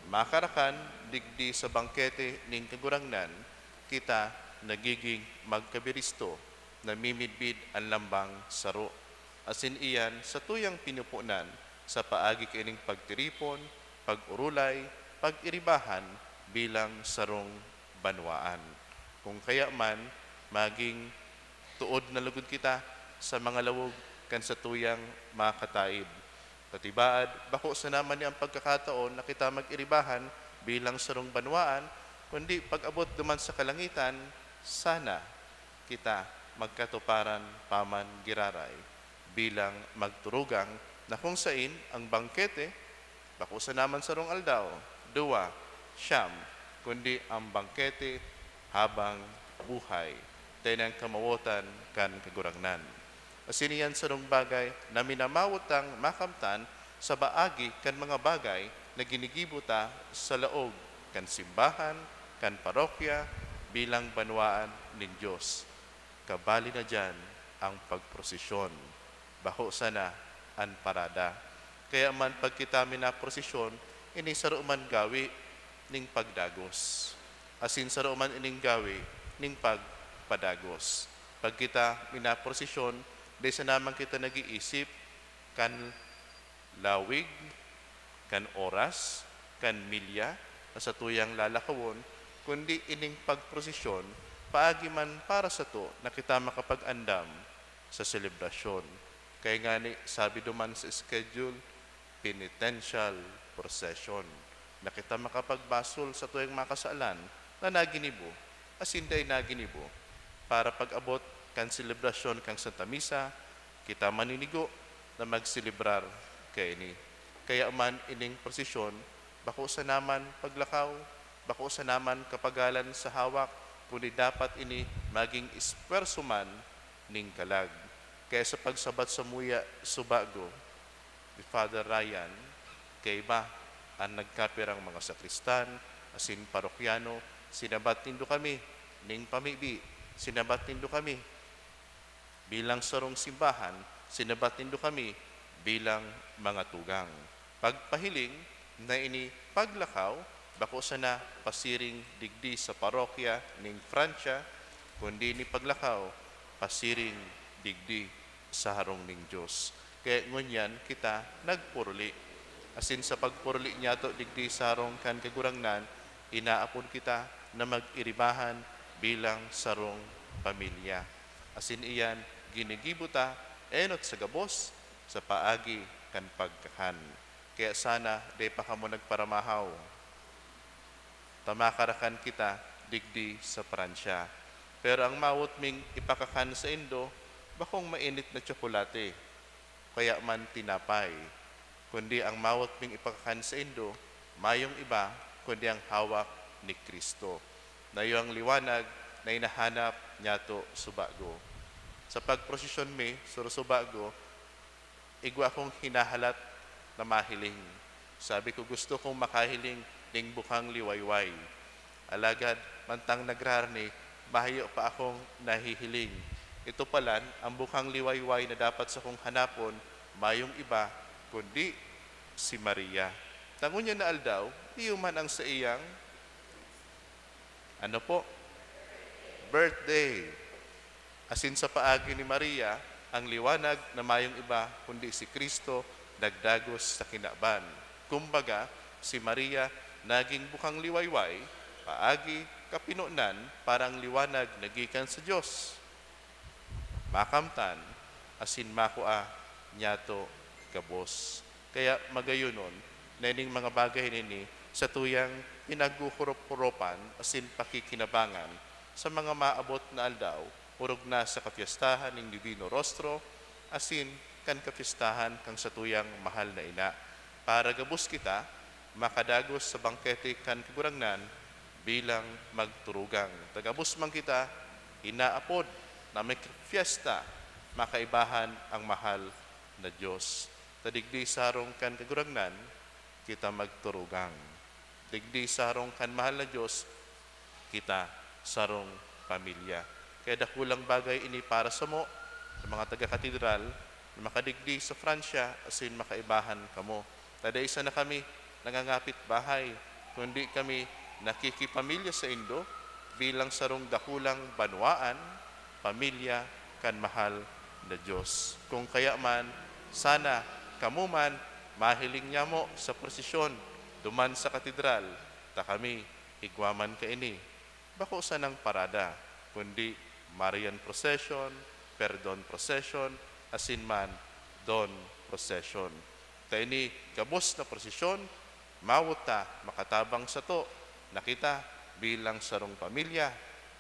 makarakan digdi sa bangkete ning kagurangnan, kita nagiging magkabiristo, namimidbid ang lambang saro. Asin iyan sa tuyang pinupunan sa paagi kining pagtiripon, pag-urulay, pag-iribahan bilang sarong banwaan. Kung kaya man, maging tuod na lugod kita sa mga lawog kan sa tuyang makataib. Katibaad, bako sa naman niya ang pagkakataon na kita mag-iribahan bilang sarong banwaan, kundi pag-abot duman sa kalangitan, sana kita magkatuparan paman giraray bilang magturugang, na kung sain ang bangkete, bako sa naman sarong aldaw, 2, 9, kundi ang bangkete habang buhay, tayo ng kamawotan kan kagurangnan. Asiniyan sarong bagay na minamawotang makamtan sa baagi kan mga bagay na ginigibuta sa laog kan simbahan, kan parokya, bilang banwaan nin Diyos. Kabali na dyan ang pagprosesyon. Baho sana ang parada. Kaya man pag kita minaprosesyon, ini saruman gawi ning pagdagos. Asin saruman ining gawi ning pagpadagos. Pag kita minaprosesyon, di sa naman kita nag-iisip kan lawig, kan oras, kan milya, na sa tuyang lalakawon, kundi ining pagprosesyon, paagi man para sa to na kita makapag-andam sa selebrasyon. Kaya nga ni, sabi duman sa schedule, penitential procession, na kita makapagbasol sa tuyang makasalan na naginibo, asinday naginibo, para pag-abot kan selebrasyon kang Santa Misa, kita maninigo na magselebrar kay ini. Kaya man ining prosesyon, bako sa naman paglakaw, bako sa naman kapagalan sa hawak, kundi dapat ini maging esperso man ning kalag. Kaya sa pagsabat sa muya subago, ni Father Ryan, kay ba ang nagkapirang mga sakristan, asin parokyano, sinabat nindo kami, ning pamibi, sinabat nindo kami, bilang sarong simbahan, sinabat nindo kami bilang mga tugang. Pagpahiling na ini paglakaw, bako sana pasiring digdi sa parokya ning Francia, kundi ni paglakaw, pasiring digdi sa harong ning Diyos. Kaya ngunyan kita nagpuruli. Asin sa pagpuruli niya to digdi sa harong kan kagurangnan, inaapon kita na mag-iribahan bilang sarong pamilya. Asin iyan, ginigibuta, enot sa gabos, sa paagi kan pagkakan. Kaya sana, di pa kamo nagparamahaw. Tamakarakan kita, digdi sa Pransya. Pero ang mawot ming ipakakan sa Indo, bakong mainit na tsokolate, kaya man tinapay. Kundi ang mawot ming ipakakan sa Indo, mayong iba, kundi ang hawak ni Kristo. Na yung liwanag na inahanap niya to subago. Sa pagprosesyon mi, subago, igwa akong hinahalat na mahiling. Sabi ko, gusto kong makahiling ning bukang liwayway. Alagad, mantang nagrarni, mahayo pa akong nahihiling. Ito palan, ang bukang liwayway na dapat sa kong hanapon, mayong iba, kundi si Maria. Tangon niya na aldaw, di man ang sa iyang, birthday. Asin sa paagi ni Maria, ang liwanag na mayong iba, kundi si Kristo, nagdagos sa kinaban. Kumbaga, si Maria naging bukang liwayway, paagi, kapinunan, parang liwanag nagikan sa Diyos. Makamtan, asin makua, nyato, gabos. Kaya magayunon, na ining mga bagay nini sa tuyang pinaguhurop-huropan asin pakikinabangan sa mga maabot na aldaw, urog na sa kapiestahan ng Divino Rostro, asin kan kapiestahan kang sa tuyang mahal na ina. Para gabos kita, makadagos sa bangkete kan kagurangnan bilang magturugang. Tagabos man kita, inaapod na may fiesta, makaibahan ang mahal na Diyos. Tadigdi sarong kan kagurangnan, kita magturugang. Digdi sarong kan mahal na Diyos, kita sarong pamilya. Kaya dakulang bagay ini para sa mo, sa mga taga-katedral, na makadigdi sa Fransya, asin makaibahan kamo. Tada isa na kami nangangapit bahay, kundi kami nakikipamilya sa Indo, bilang sarong dakulang banwaan, pamilya, kan mahal na Diyos. Kung kaya man, sana kamuman, mahiling niya mo sa prosesyon, duman sa katedral, ta kami, igwaman ka ini. Bako sa nang parada, kundi Marian procession, Perdon procession, asin man, Don procession. Ta ini, kabos na prosesyon, mawuta, makatabang sa to, nakita bilang sarong pamilya,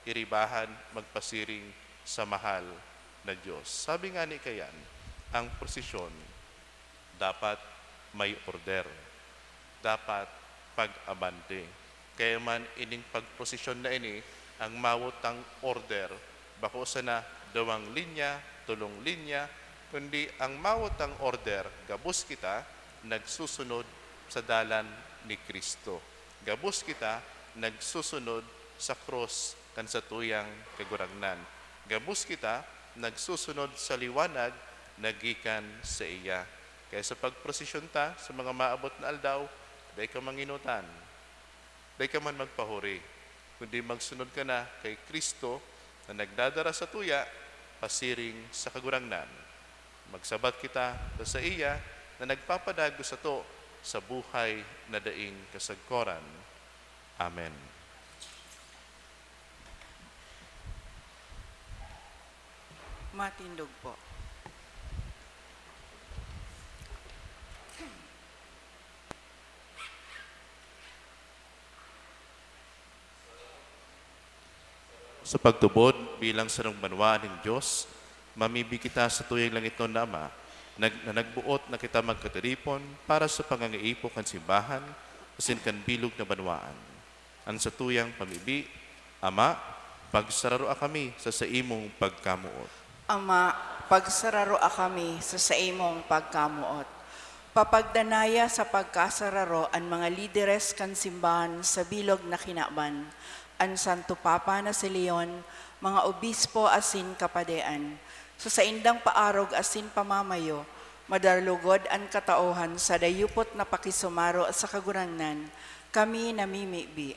iribahan, magpasiring sa mahal na Diyos. Sabi nga ni kayan, ang prosesyon, dapat may order. Dapat pag-abante. Kaya man ining pagprosesyon na ini, ang mawutang order, bako sa na dawang linya, tulong linya, kundi ang mawutang order, gabos kita, nagsusunod sa dalan ni Kristo. Gabos kita, nagsusunod sa cross kan sa tuyang kagurangnan. Gabos kita, nagsusunod sa liwanag, nagikan sa iya. Kaya sa pagprosesyon ta, sa mga maabot na aldaw, day ka manginutan, day ka man magpahuri, kundi magsunod ka na kay Kristo na nagdadara sa tuya, pasiring sa kagurangnan. Magsabat kita sa iya na nagpapadago sa to sa buhay na daing kasagkoran. Amen. Matindog po. Sa pagtubod bilang sarong banwaan ng Diyos, mamibig kita sa tuyang langit nun na Ama, na nagbuot na kita magkatiripon para sa pangangiipo kan simbahan, asin kan bilog na banwaan. Ang sa tuyang pamibi, Ama, pagsararo kami sa imong pagkamuot. Ama, pagsararo kami sa imong pagkamuot. Papagdanaya sa pagkasararo ang mga lideres kan simbahan sa bilog na kinaban, ang Santo Papa na si Leon, mga obispo asin kapadean, sa indang paarog asin pamamayo, madarlugod ang katauhan sa dayupot na pakisumaro sa kagurangnan, kami namimibi.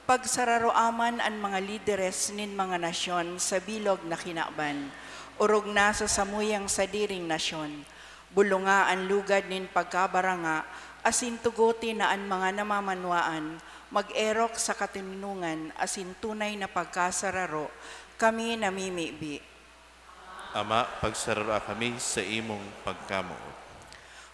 Pagsararo aman ang mga lideres nin mga nasyon sa bilog na kinaban, urog na sa samuyang sadiring nasyon, bulunga ang lugad nin pagkabaranga, asin tuguti na ang mga namamanwaan, mag-erok sa katinungan, asin tunay na pagkasararo, kami namimibi. Ama, pagsararo kami sa imong pagkamuot.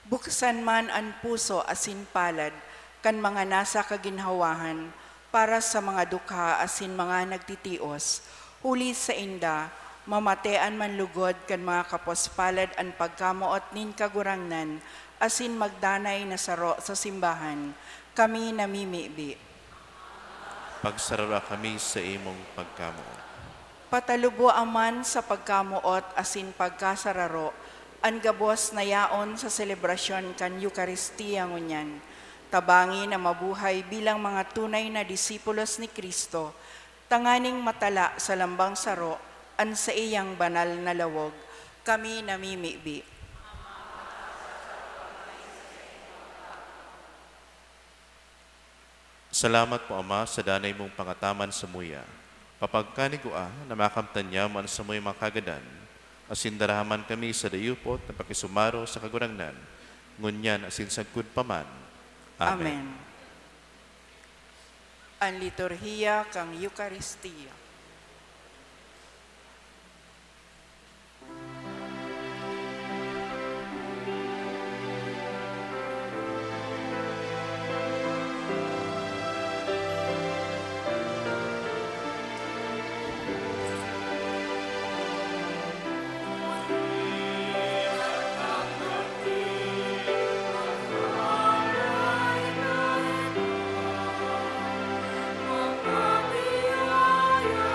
Buksan man ang puso asin palad, kan mga nasa kaginhawahan, para sa mga dukha asin mga nagtitios, huli sa inda, mamatean man lugod kan mga kapospalad ang pagkamuot nin kagurangnan, asin magdanay na saro sa simbahan, kami namimibi. Pagsararo kami sa imong pagkamuot. Patalubo aman sa pagkamuot asin pagkasararo, ang gabos na yaon sa selebrasyon kan Eucharistia ngunyan, tabangi na mabuhay bilang mga tunay na disipulos ni Kristo, tanganing matala sa lambang saro, an sa iyang banal na lawog, kami namimibi. Salamat po, Ama, sa danay mong pangataman sa muya. Papagkanigua na makamtan niya man sa muy mga kagadan, asindarahaman kami sa dayupot na pakisumaro sa kagurangnan, ngunyan asinsagkud paman. Amen. Ang liturhiya kang Eukaristiya. Maria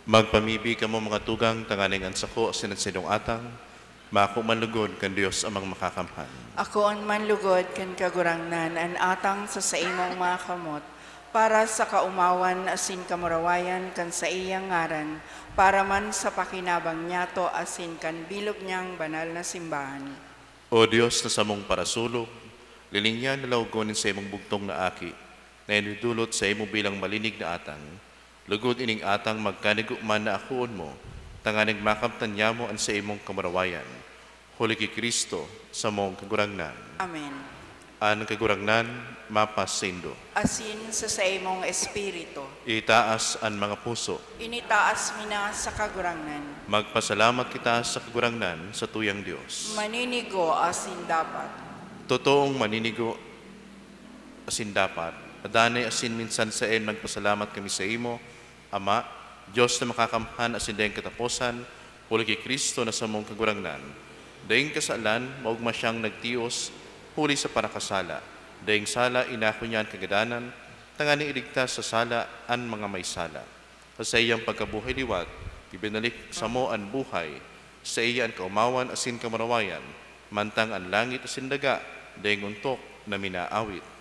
Magpamibi ka mo mga tugang tanganing ansako sinadsidong atang, mako manlugod kan Dios amang makakamhan. Ako ang manlugod kan kagurangnan an atang sa imong mga kamot, para sa kaumawan asin kamurawayan kan sa iyang ngaran, para man sa pakinabang niyato asin kan bilog niyang banal na simbahan. O Dios na samong parasulog, lilingyan na laugonin sa imong bugtong na aki, na inidulot sa imo bilang malinig na atang, lugod ining atang magkaniguman na akuon mo, tanganig makamtan niya mo ang sa imong kamarawayan. Huli ki Kristo sa mong kagurangnan. Amen. Ang kagurangnan, mapas sa indo. Asin sa imong espiritu, Itaas ang mga puso. initaas mina sa kagurangnan. Magpasalamat kita sa kagurangnan sa tuyang Diyos. Maninigo asin dapat. Totoong maninigo asin dapat. Adanay asin minsan sa nagpasalamat kami sa imo, Ama, Diyos na makakamhan asin dayang katapusan, huli kay Kristo na sa mong kagurangnan. Dayang kasalan, maugma siyang nagtios, huli sa parakasala. Dayang sala, inako niyan kagadanan, tanganing iligtas sa sala an mga may sala. Sa iyang pagkabuhay liwat, ibinalik sa mo ang buhay, sa iya ang kaumawan asin kamarawayan, mantang ang langit asin daga, dayang untok na minaawit.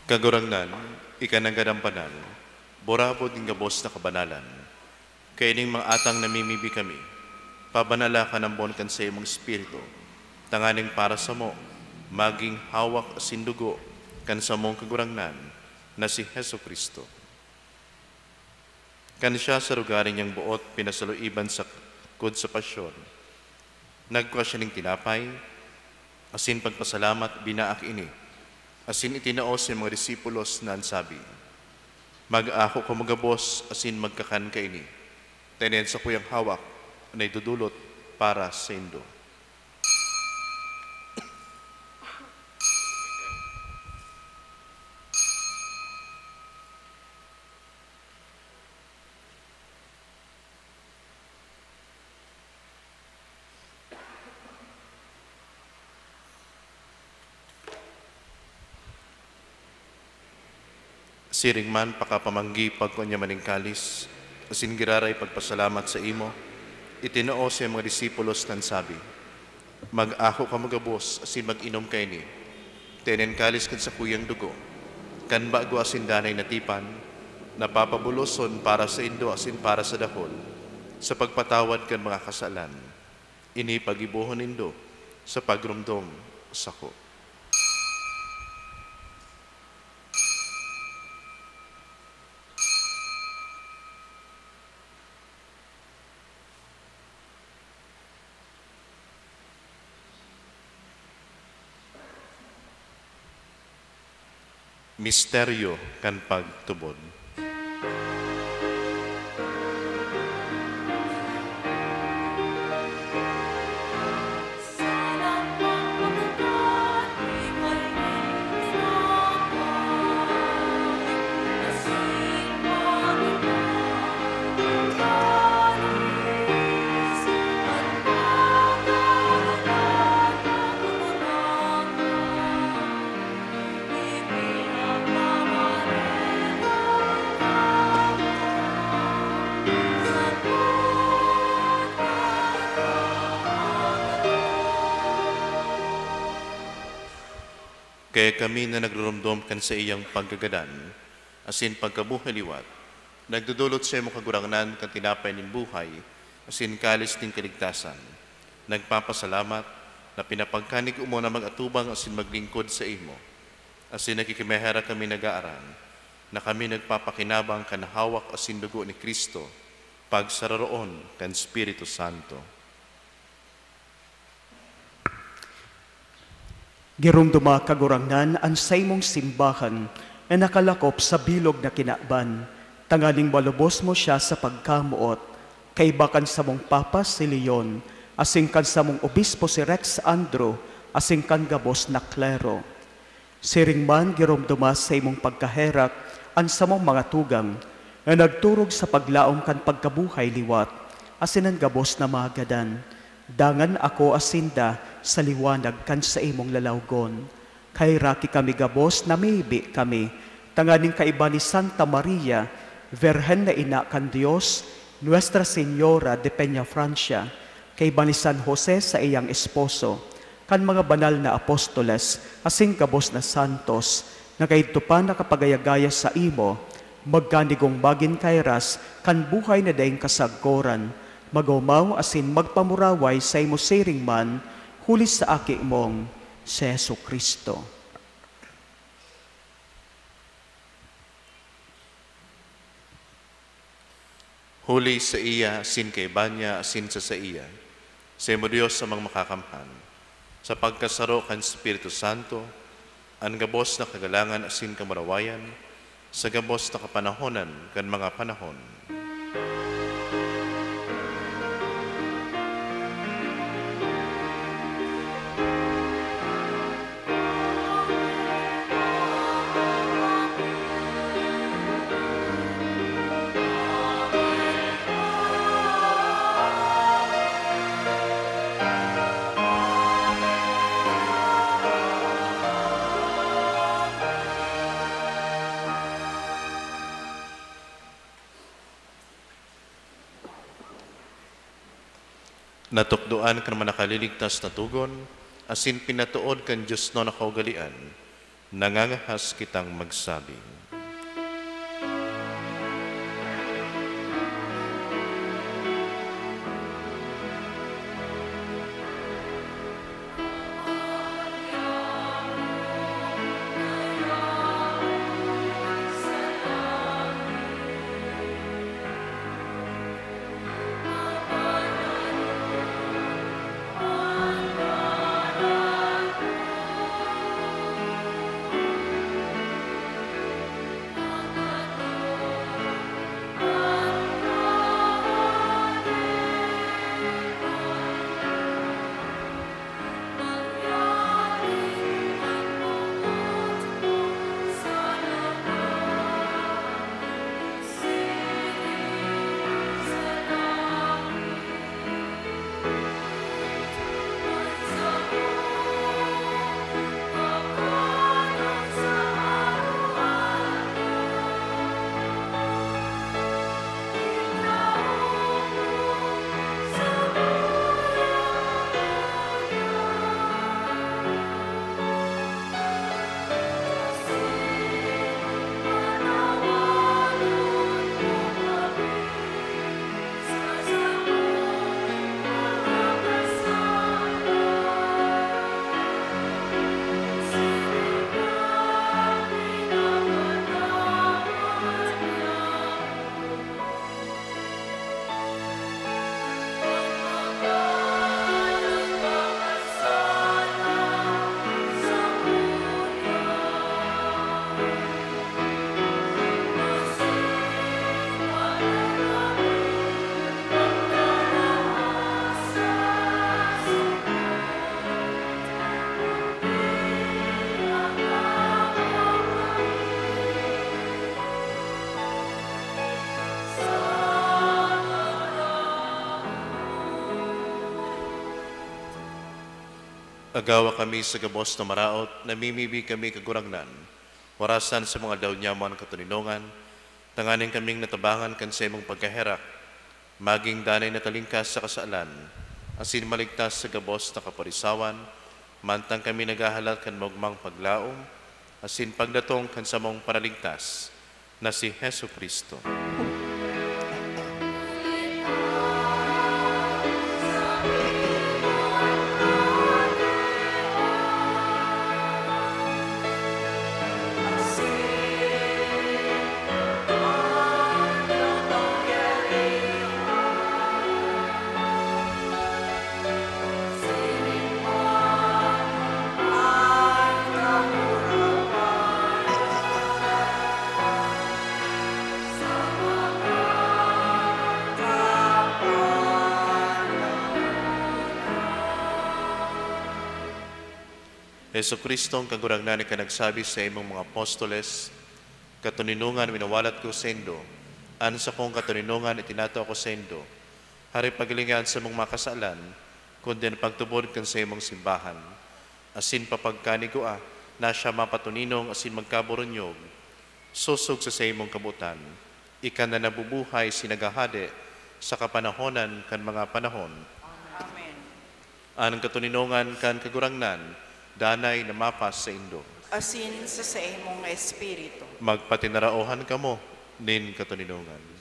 Kagurangnan, ikanagadampanan, borabod ng gabos na kabanalan. Kaining mga atang namimibi kami, pabanala ka ng bonkan sa imong espiritu, tanganing para sa mo, maging hawak asin dugo, kan sa mong kagurangnan, na si Heso Kristo. Kan siya sa rugarin niyang buot, pinasaluiban sa kud sa pasyon. Nagkuha siya ng tinapay, asin pagpasalamat, binaak ini. Asin itinaos sa mga disipulos na ansabi, mag-ako ko magabos, asin magkakan ka ini. Tenen sa kuyang hawak na idudulot para sa indo. Siring man pakapamanggi pagkunya maning kalis, asin giraray pagpasalamat sa imo, itinoo sa mga disipulos nan sabi, mag-ako ka magabos, asin mag-inom kay ni, tenen kalis kan sa kuyang dugo, kan bago asin danay natipan, napapabuloson para sa indo asin para sa dahol, sa pagpatawad kan mga kasalan, ini pagibuhon indo, sa pagrumdom sa ko. Misteryo kan pagtubod. Kaya kami na nagrurumdom kan sa iyang paggagadan, asin pagkabuhay liwat, nagdudulot sa iyong kagurangnan kan tinapay nin buhay, asin kalis ning kaligtasan. Nagpapasalamat na pinapagkanig mo na mag-atubang asin maglingkod sa imo. Asin nakikimahera kami nag-aaran, na kami nagpapakinabang kan hawak asin dugo ni Kristo, pagsararoon kan Espiritu Santo. Girumduma kagurangnan ang sa imong simbahan na nakalakop sa bilog na kinaban, tangaling malubos mo siya sa pagkamuot, kay bakan sa mong Papa si Leon, asing kan sa mong Obispo si Rex Andrew, asing kan gabos na klero. Siring man girumduma sa imong pagkaherak, ang sa mong mga tugang, na nagturog sa paglaom kan pagkabuhay liwat, asin ang gabos na magadan. Dangan ako asinda sa liwanag kan sa imong lalawgon. Kay raki kami gabos na maybe kami, tanganing kaiba ni Santa Maria, Virgen na ina kan Dios, Nuestra Señora de Peña Francia, kaiba ni San Jose sa iyang esposo, kan mga banal na apostoles, asing gabos na santos, na kaidto pa nakapagayagaya sa imo, magganigong bagin kairas, kan buhay na daing kasagkoran, magumaw asin magpamuraway sa imo siring man, huli sa aki mong si Jesu Kristo. Huli sa iya, sin kay banya, asin sa iya. Sa imo Diyos sa mga makakamhan. Sa pagkasaro kan Espiritu Santo, ang gabos na kagalangan asin kamarawayan, sa gabos na kapanahonan kan mga panahon. Natukduan kan manakaliligtas na tugon, asin pinatuod kan Diyos no nakaugalian, nangangahas kitang magsabi. Agawa kami sa gabos na maraot, namimibi kami kagurangnan, warasan sa mga daw nyaman katuninongan, tanganin kaming natabangan kan sa imong pagkaherak, maging danay na talingkas sa kasalan, asin maligtas sa gabos na kaparisawan, mantang kami nagahalal kan magmang paglaom, asin pagdatong kan sa mong paraligtas, na si Hesu Kristo. Heso Kristo, ang kagurangnan ka nagsabi sa imong mga apostoles, katuninungan minawalat ko sendo, an sa kong katuninungan itinato ako sendo, hari pagalingan sa mong makasalan, kundi pagtubod kan sa imong simbahan, asin papagkanigua, na siya mapatuninong asin magkaburunyog, susog sa imong kabutan, ikan na nabubuhay sinagahade sa kapanahonan kan mga panahon. Amen. Anang katuninungan kan kagurangnan, danay na mapas sa indo. Asin sa imong espiritu. Magpatinaraohan kamo, nin katuninungan.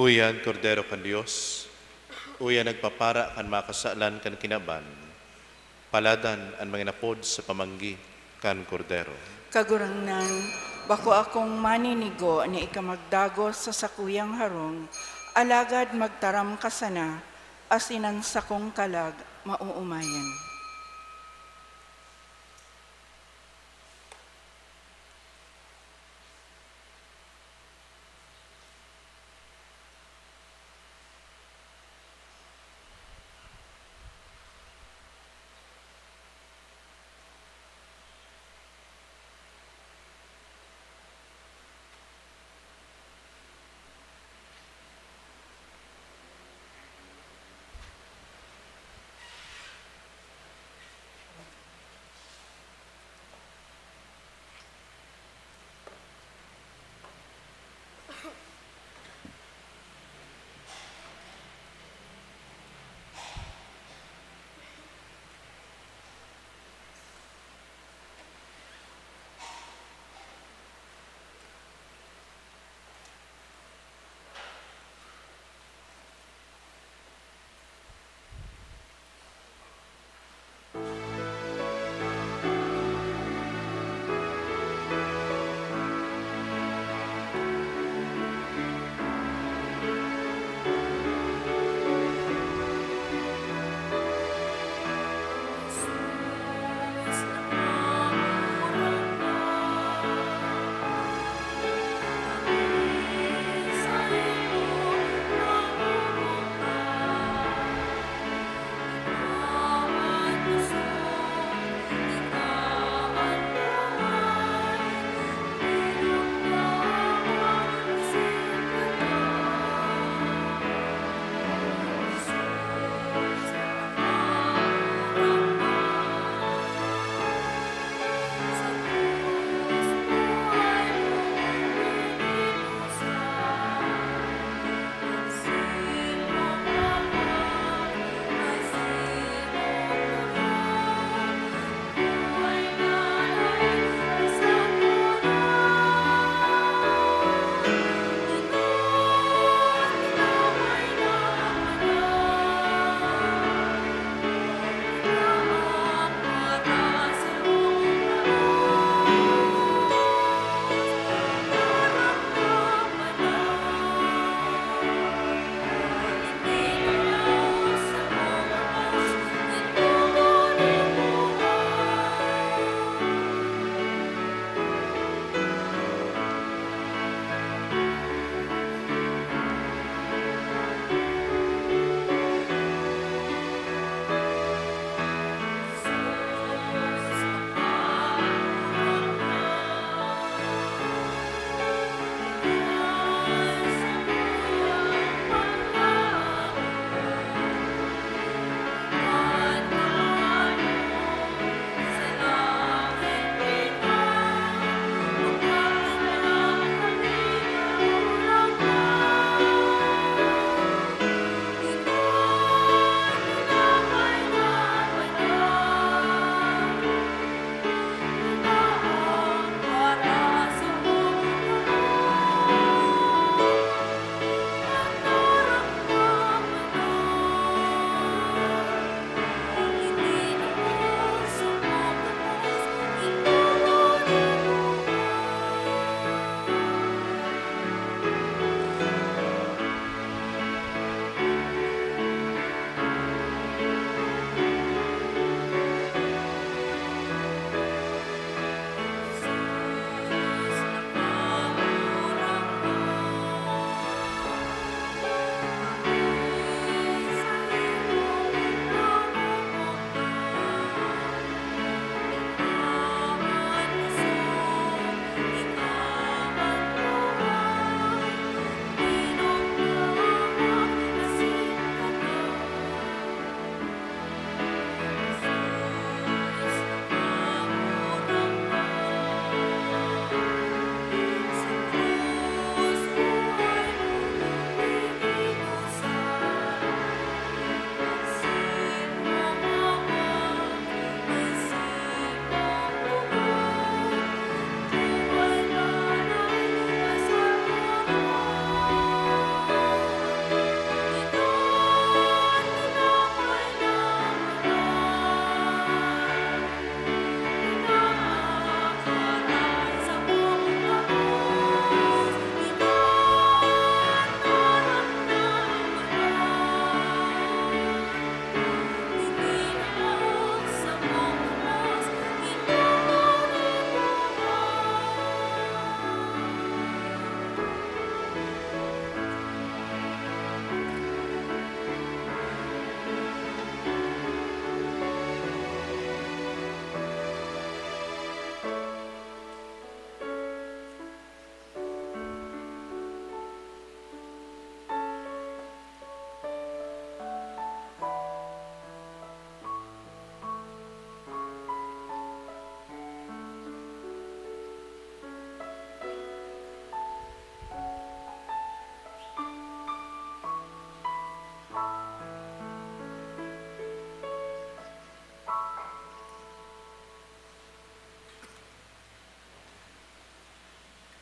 Uyan, Kordero kan Dios, uyan nagpapara kan makasalan kan kinaban, paladan ang mga napod sa pamanggi kan Kordero. Kagurangnan, bako akong maninigo ni ikamagdagos sa sakuyang harong, alagad magtaram ka sana, asinan sa kong kalag mauumayan.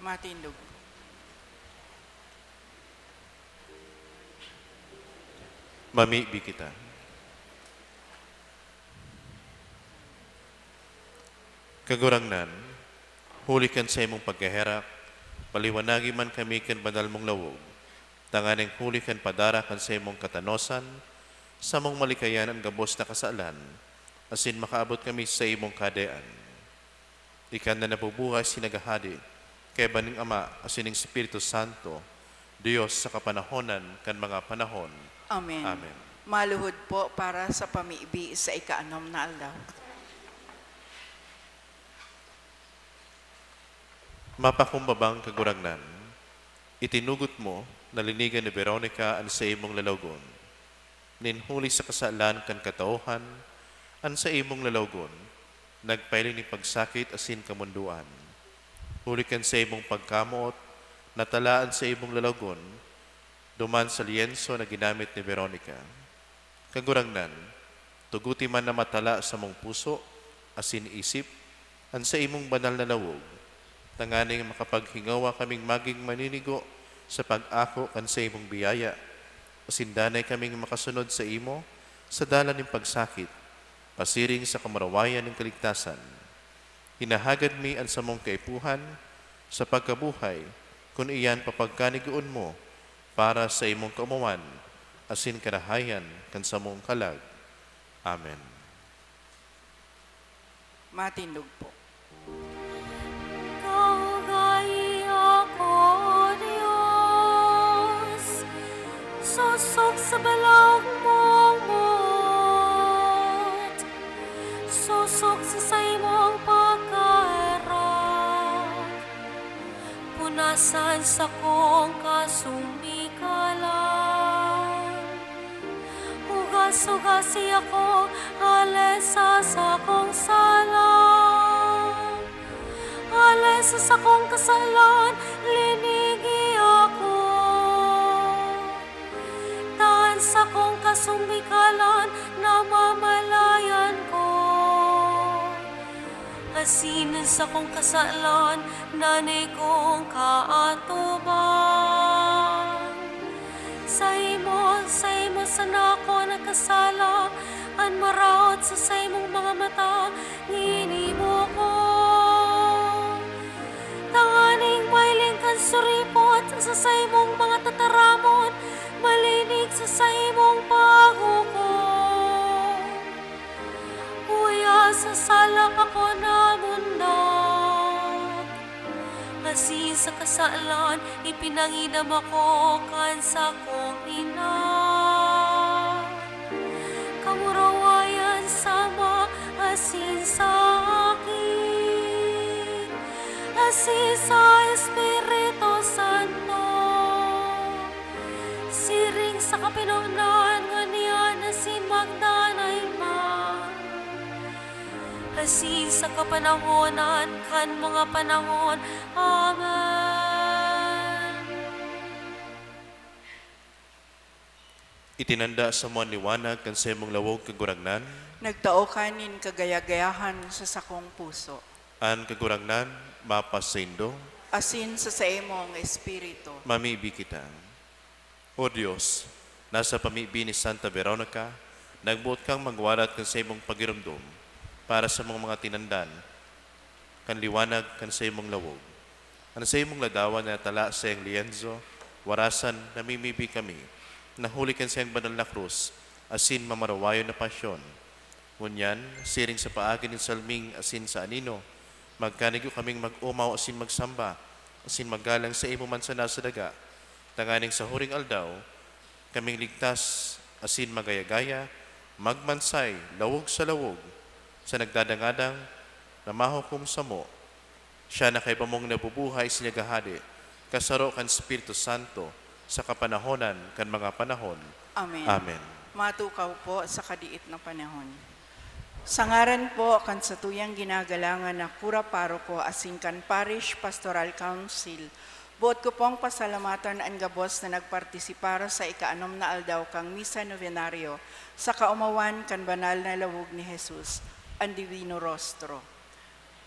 Matindog. Mamibi kita. Kagurangnan, huli kan sa imong pagkaherak, paliwanagi man kami kan banal mong lawog, tanganing huli kan padara kan sa imong katanosan, sa mong malikayan ang gabos na kasalan, asin makaabot kami sa imong kadean. Ikan na nabubuhay sinagahadi, kay baning Ama asining Espiritu Santo, Diyos sa kapanahonan kan mga panahon. Amen. Amen. Maluhod po para sa pamiibi sa ika-6 na aldaw. Mapakumbabang kagurangnan, itinugot mo na linigan ni Veronica ang sa imong lalawgon. Ninhuli sa kasalan kan katauhan, ang sa imong lalawgon, nagpailing ni pagsakit asin kamunduan. Huli kan sa imong pagkamuot, natalaan sa imong lalawgon, duman sa lienso na ginamit ni Veronica. Kagurangnan, tuguti man na matala sa mong puso, asin isip, ang sa imong banal na lawog, tanganing makapaghingawa kaming maging maninigo sa pag-ako kan sa imong biyaya, asindanay kaming makasunod sa imo sa dala ng pagsakit, pasiring sa kamarawayan ng kaligtasan. Hinahagad mi ang samong kaipuhan sa pagkabuhay, kung iyan papagkaniguon mo para sa imong kaumawan, asin karahayan kan samong kalag. Amen. Matindog po. Susok sa balak mong mot, susok sa saymong pagkaerak, punasan sa kong kasumikalan. Hugas-hugasi ako, alesa sa kong salang, alesa sa kong kasalan, linigi ako. Sa kong kasumikalan na mamalayan ko, asinan sa kong kasalan, nanay kong kaatuban. Sa imo sana ako nagkasala, an maraot sa imong mga mata, ngini mo ko. Tanganing mailing kan suripot sa imong mga tataramon, malinig sa imong paghukom. Huya sa salak ako namundag, asin sa kasalan ipinangidam ako kan sa kong ina. Kamurawayan sama asin sa akin, asin sa Espiritu Santo, siring sa kapinunan nga niya na si Magdanay man, asin sa kapanahonan kan mga panahon. Amen. Itinanda sa mga liwanag kan sa imong lawog kagurangnan, Nagtao kanin kagayagayahan sa sakong puso, an kagurangnan mapasindo, asin sa imong espiritu. mamibi kita. O Diyos, nasa pamibi ni Santa Veronica, nagbuot kang magwarat kan sa imong pagirumdum para sa mga tinandan, kan liwanag kan sa imong lawog. Ano sa imong ladawan na tala sa iyang lienzo, warasan namimibi kami, nahuli kan sa iyang banal na krus, asin mamarawayo na pasyon. Ngunyan, siring sa paagin ng salming asin sa anino, magkanigo kaming mag-umaw asin magsamba, asin maggalang sa imo man sa nasa daga, tanganing sa huring aldaw, kaming ligtas asin magayagaya, magmansay, lawog sa nagdadangadang na mahukom sa mo. Siya na kay bamong nabubuhay sinyagahadi, kasaro kan Espiritu Santo, sa kapanahonan kan mga panahon. Amen. Amen. Matukaw po sa kadiit na panahon. Sa ngaran po kan sa tuyang ginagalangan na Kura Paroko asin kan Parish Pastoral Council, buot ko pong pasalamatan ang gabos na nagpartisipara sa ika-6 na aldaw kang Misa Novenario sa kaumawan kan banal na lawog ni Jesus, ang Divino Rostro.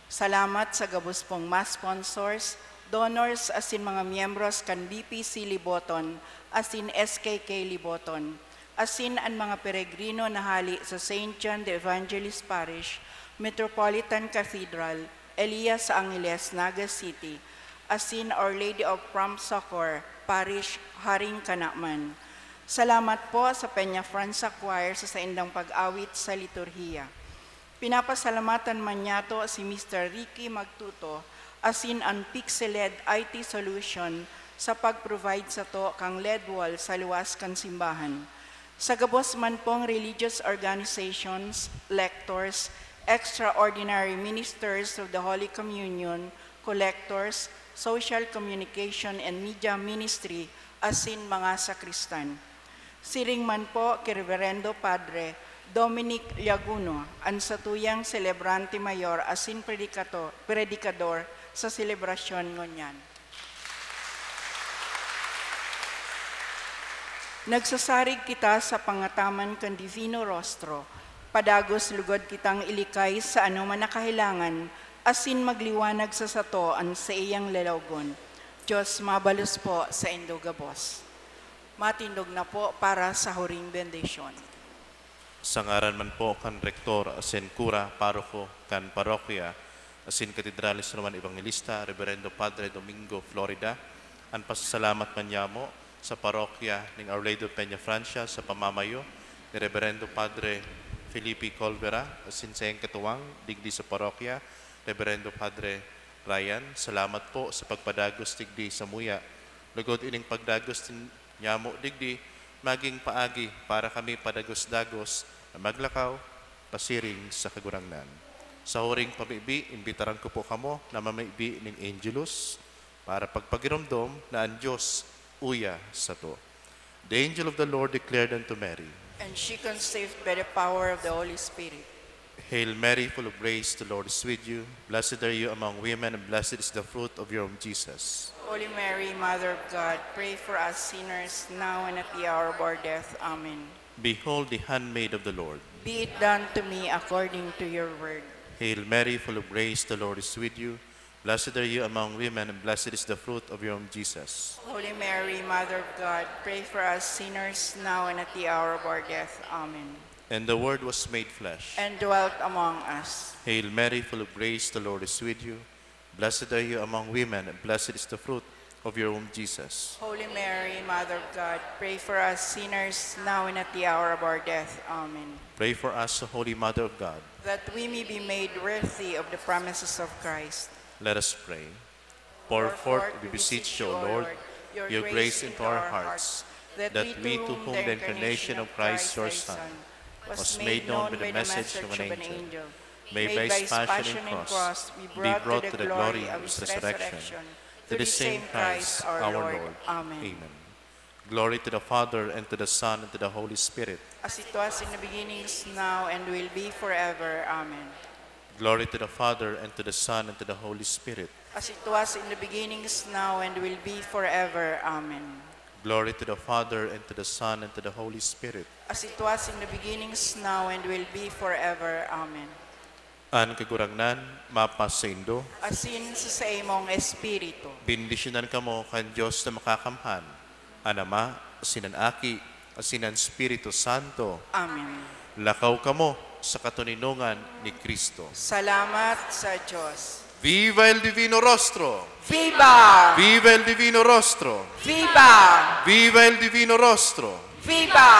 Salamat sa gabos pong mas sponsors, donors asin mga miyembros kan BPC Liboton, asin SKK Liboton, asin ang mga peregrino na hali sa St. John the Evangelist Parish, Metropolitan Cathedral, Elias sa Angeles, Naga City, asin Our Lady of Prompt Succor, Parish, Haring Kanaman. Salamat po sa Peñafrancia Choir sa saindang pag-awit sa liturhiya. Pinapasalamatan man niyato si Mr. Ricky Magtuto, asin ang Pixeled IT Solution sa pag-provide sa to kang LED wall sa luwas kan simbahan. Sa gabos man pong religious organizations, lectors, extraordinary ministers of the Holy Communion, collectors, social communication and media ministry, asin mga sakristan. Siring man po kay Reverendo Padre Dominic Llaguno, ang satuyang celebrante mayor asin predikador sa selebrasyon ngunyan. Nagsasarig kita sa pangataman kan Divino Rostro, padagos lugod kitang ilikay sa anuman nakahilangan, asin magliwanag sa satoan sa iyang lelawgon. Diyos mabalos po sa indugabos. Matindog na po para sa huring bendisyon. Sa ngaran man po kan Rektor, asin Kura, Paroko, kan Parokya, asin Katedralis Roman Evangelista, Reverendo Padre Domingo Florida, ang pasasalamat man niya mo sa parokya ng Our Lady of Peñafrancia sa pamamayo ni Reverendo Padre Felipe Colvera, asin sa iyang katuwang, digdi sa parokya, Reverendo Padre Ryan, salamat po sa pagpadagos digdi sa muya. Lugod ining pagdagos niya mo digdi, maging paagi para kami padagos-dagos na maglakaw, pasiring sa kagurangnan. Sa huring pamibi, imbitaran ko po kamo na mamibi ng Angelus para pagpagiromdom na ang Diyos uya sa to. The angel of the Lord declared unto Mary, And she conceived by the power of the Holy Spirit. Hail Mary, full of grace, the Lord is with you. Blessed are you among women, and blessed is the fruit of your womb, Jesus. Holy Mary, Mother of God, pray for us sinners, now and at the hour of our death. Amen. Behold the handmaid of the Lord. Be it done to me according to your word. Hail Mary, full of grace, the Lord is with you. Blessed are you among women, and blessed is the fruit of your womb, Jesus. Holy Mary, Mother of God, pray for us sinners, now and at the hour of our death. Amen. And the Word was made flesh. And dwelt among us. Hail Mary, full of grace, the Lord is with you. Blessed are you among women, and blessed is the fruit of your womb, Jesus. Holy Mary, Mother of God, pray for us sinners, now and at the hour of our death. Amen. Pray for us, O Holy Mother of God. That we may be made worthy of the promises of Christ. Let us pray. Pour forth, we beseech you, O Lord, your grace into our hearts, that we to whom the incarnation of Christ, your Son, was made known by the message of an angel, may by his passion and cross be brought to the glory of his resurrection, to the same Christ our Lord. Amen. Glory to the Father, and to the Son, and to the Holy Spirit. As it was in the beginnings, now, and will be forever. Amen. Glory to the Father, and to the Son, and to the Holy Spirit. As it was in the beginnings, now, and will be forever. Amen. Glory to the Father, and to the Son, and to the Holy Spirit. As it was in the beginnings, now, and will be forever. Amen. An kagurangnan, mapas sa indo, Asin sa imong espiritu. bindisyonan kamo kan Diyos na makakamhan, an Ama, sinan Aki, sinan Espiritu Santo. Amen. Lakaw kamo sa katuninungan ni Kristo. Salamat sa Diyos. Viva el Divino Rostro! Viva! Viva el Divino Rostro! Viva! Viva el Divino Rostro! Viva!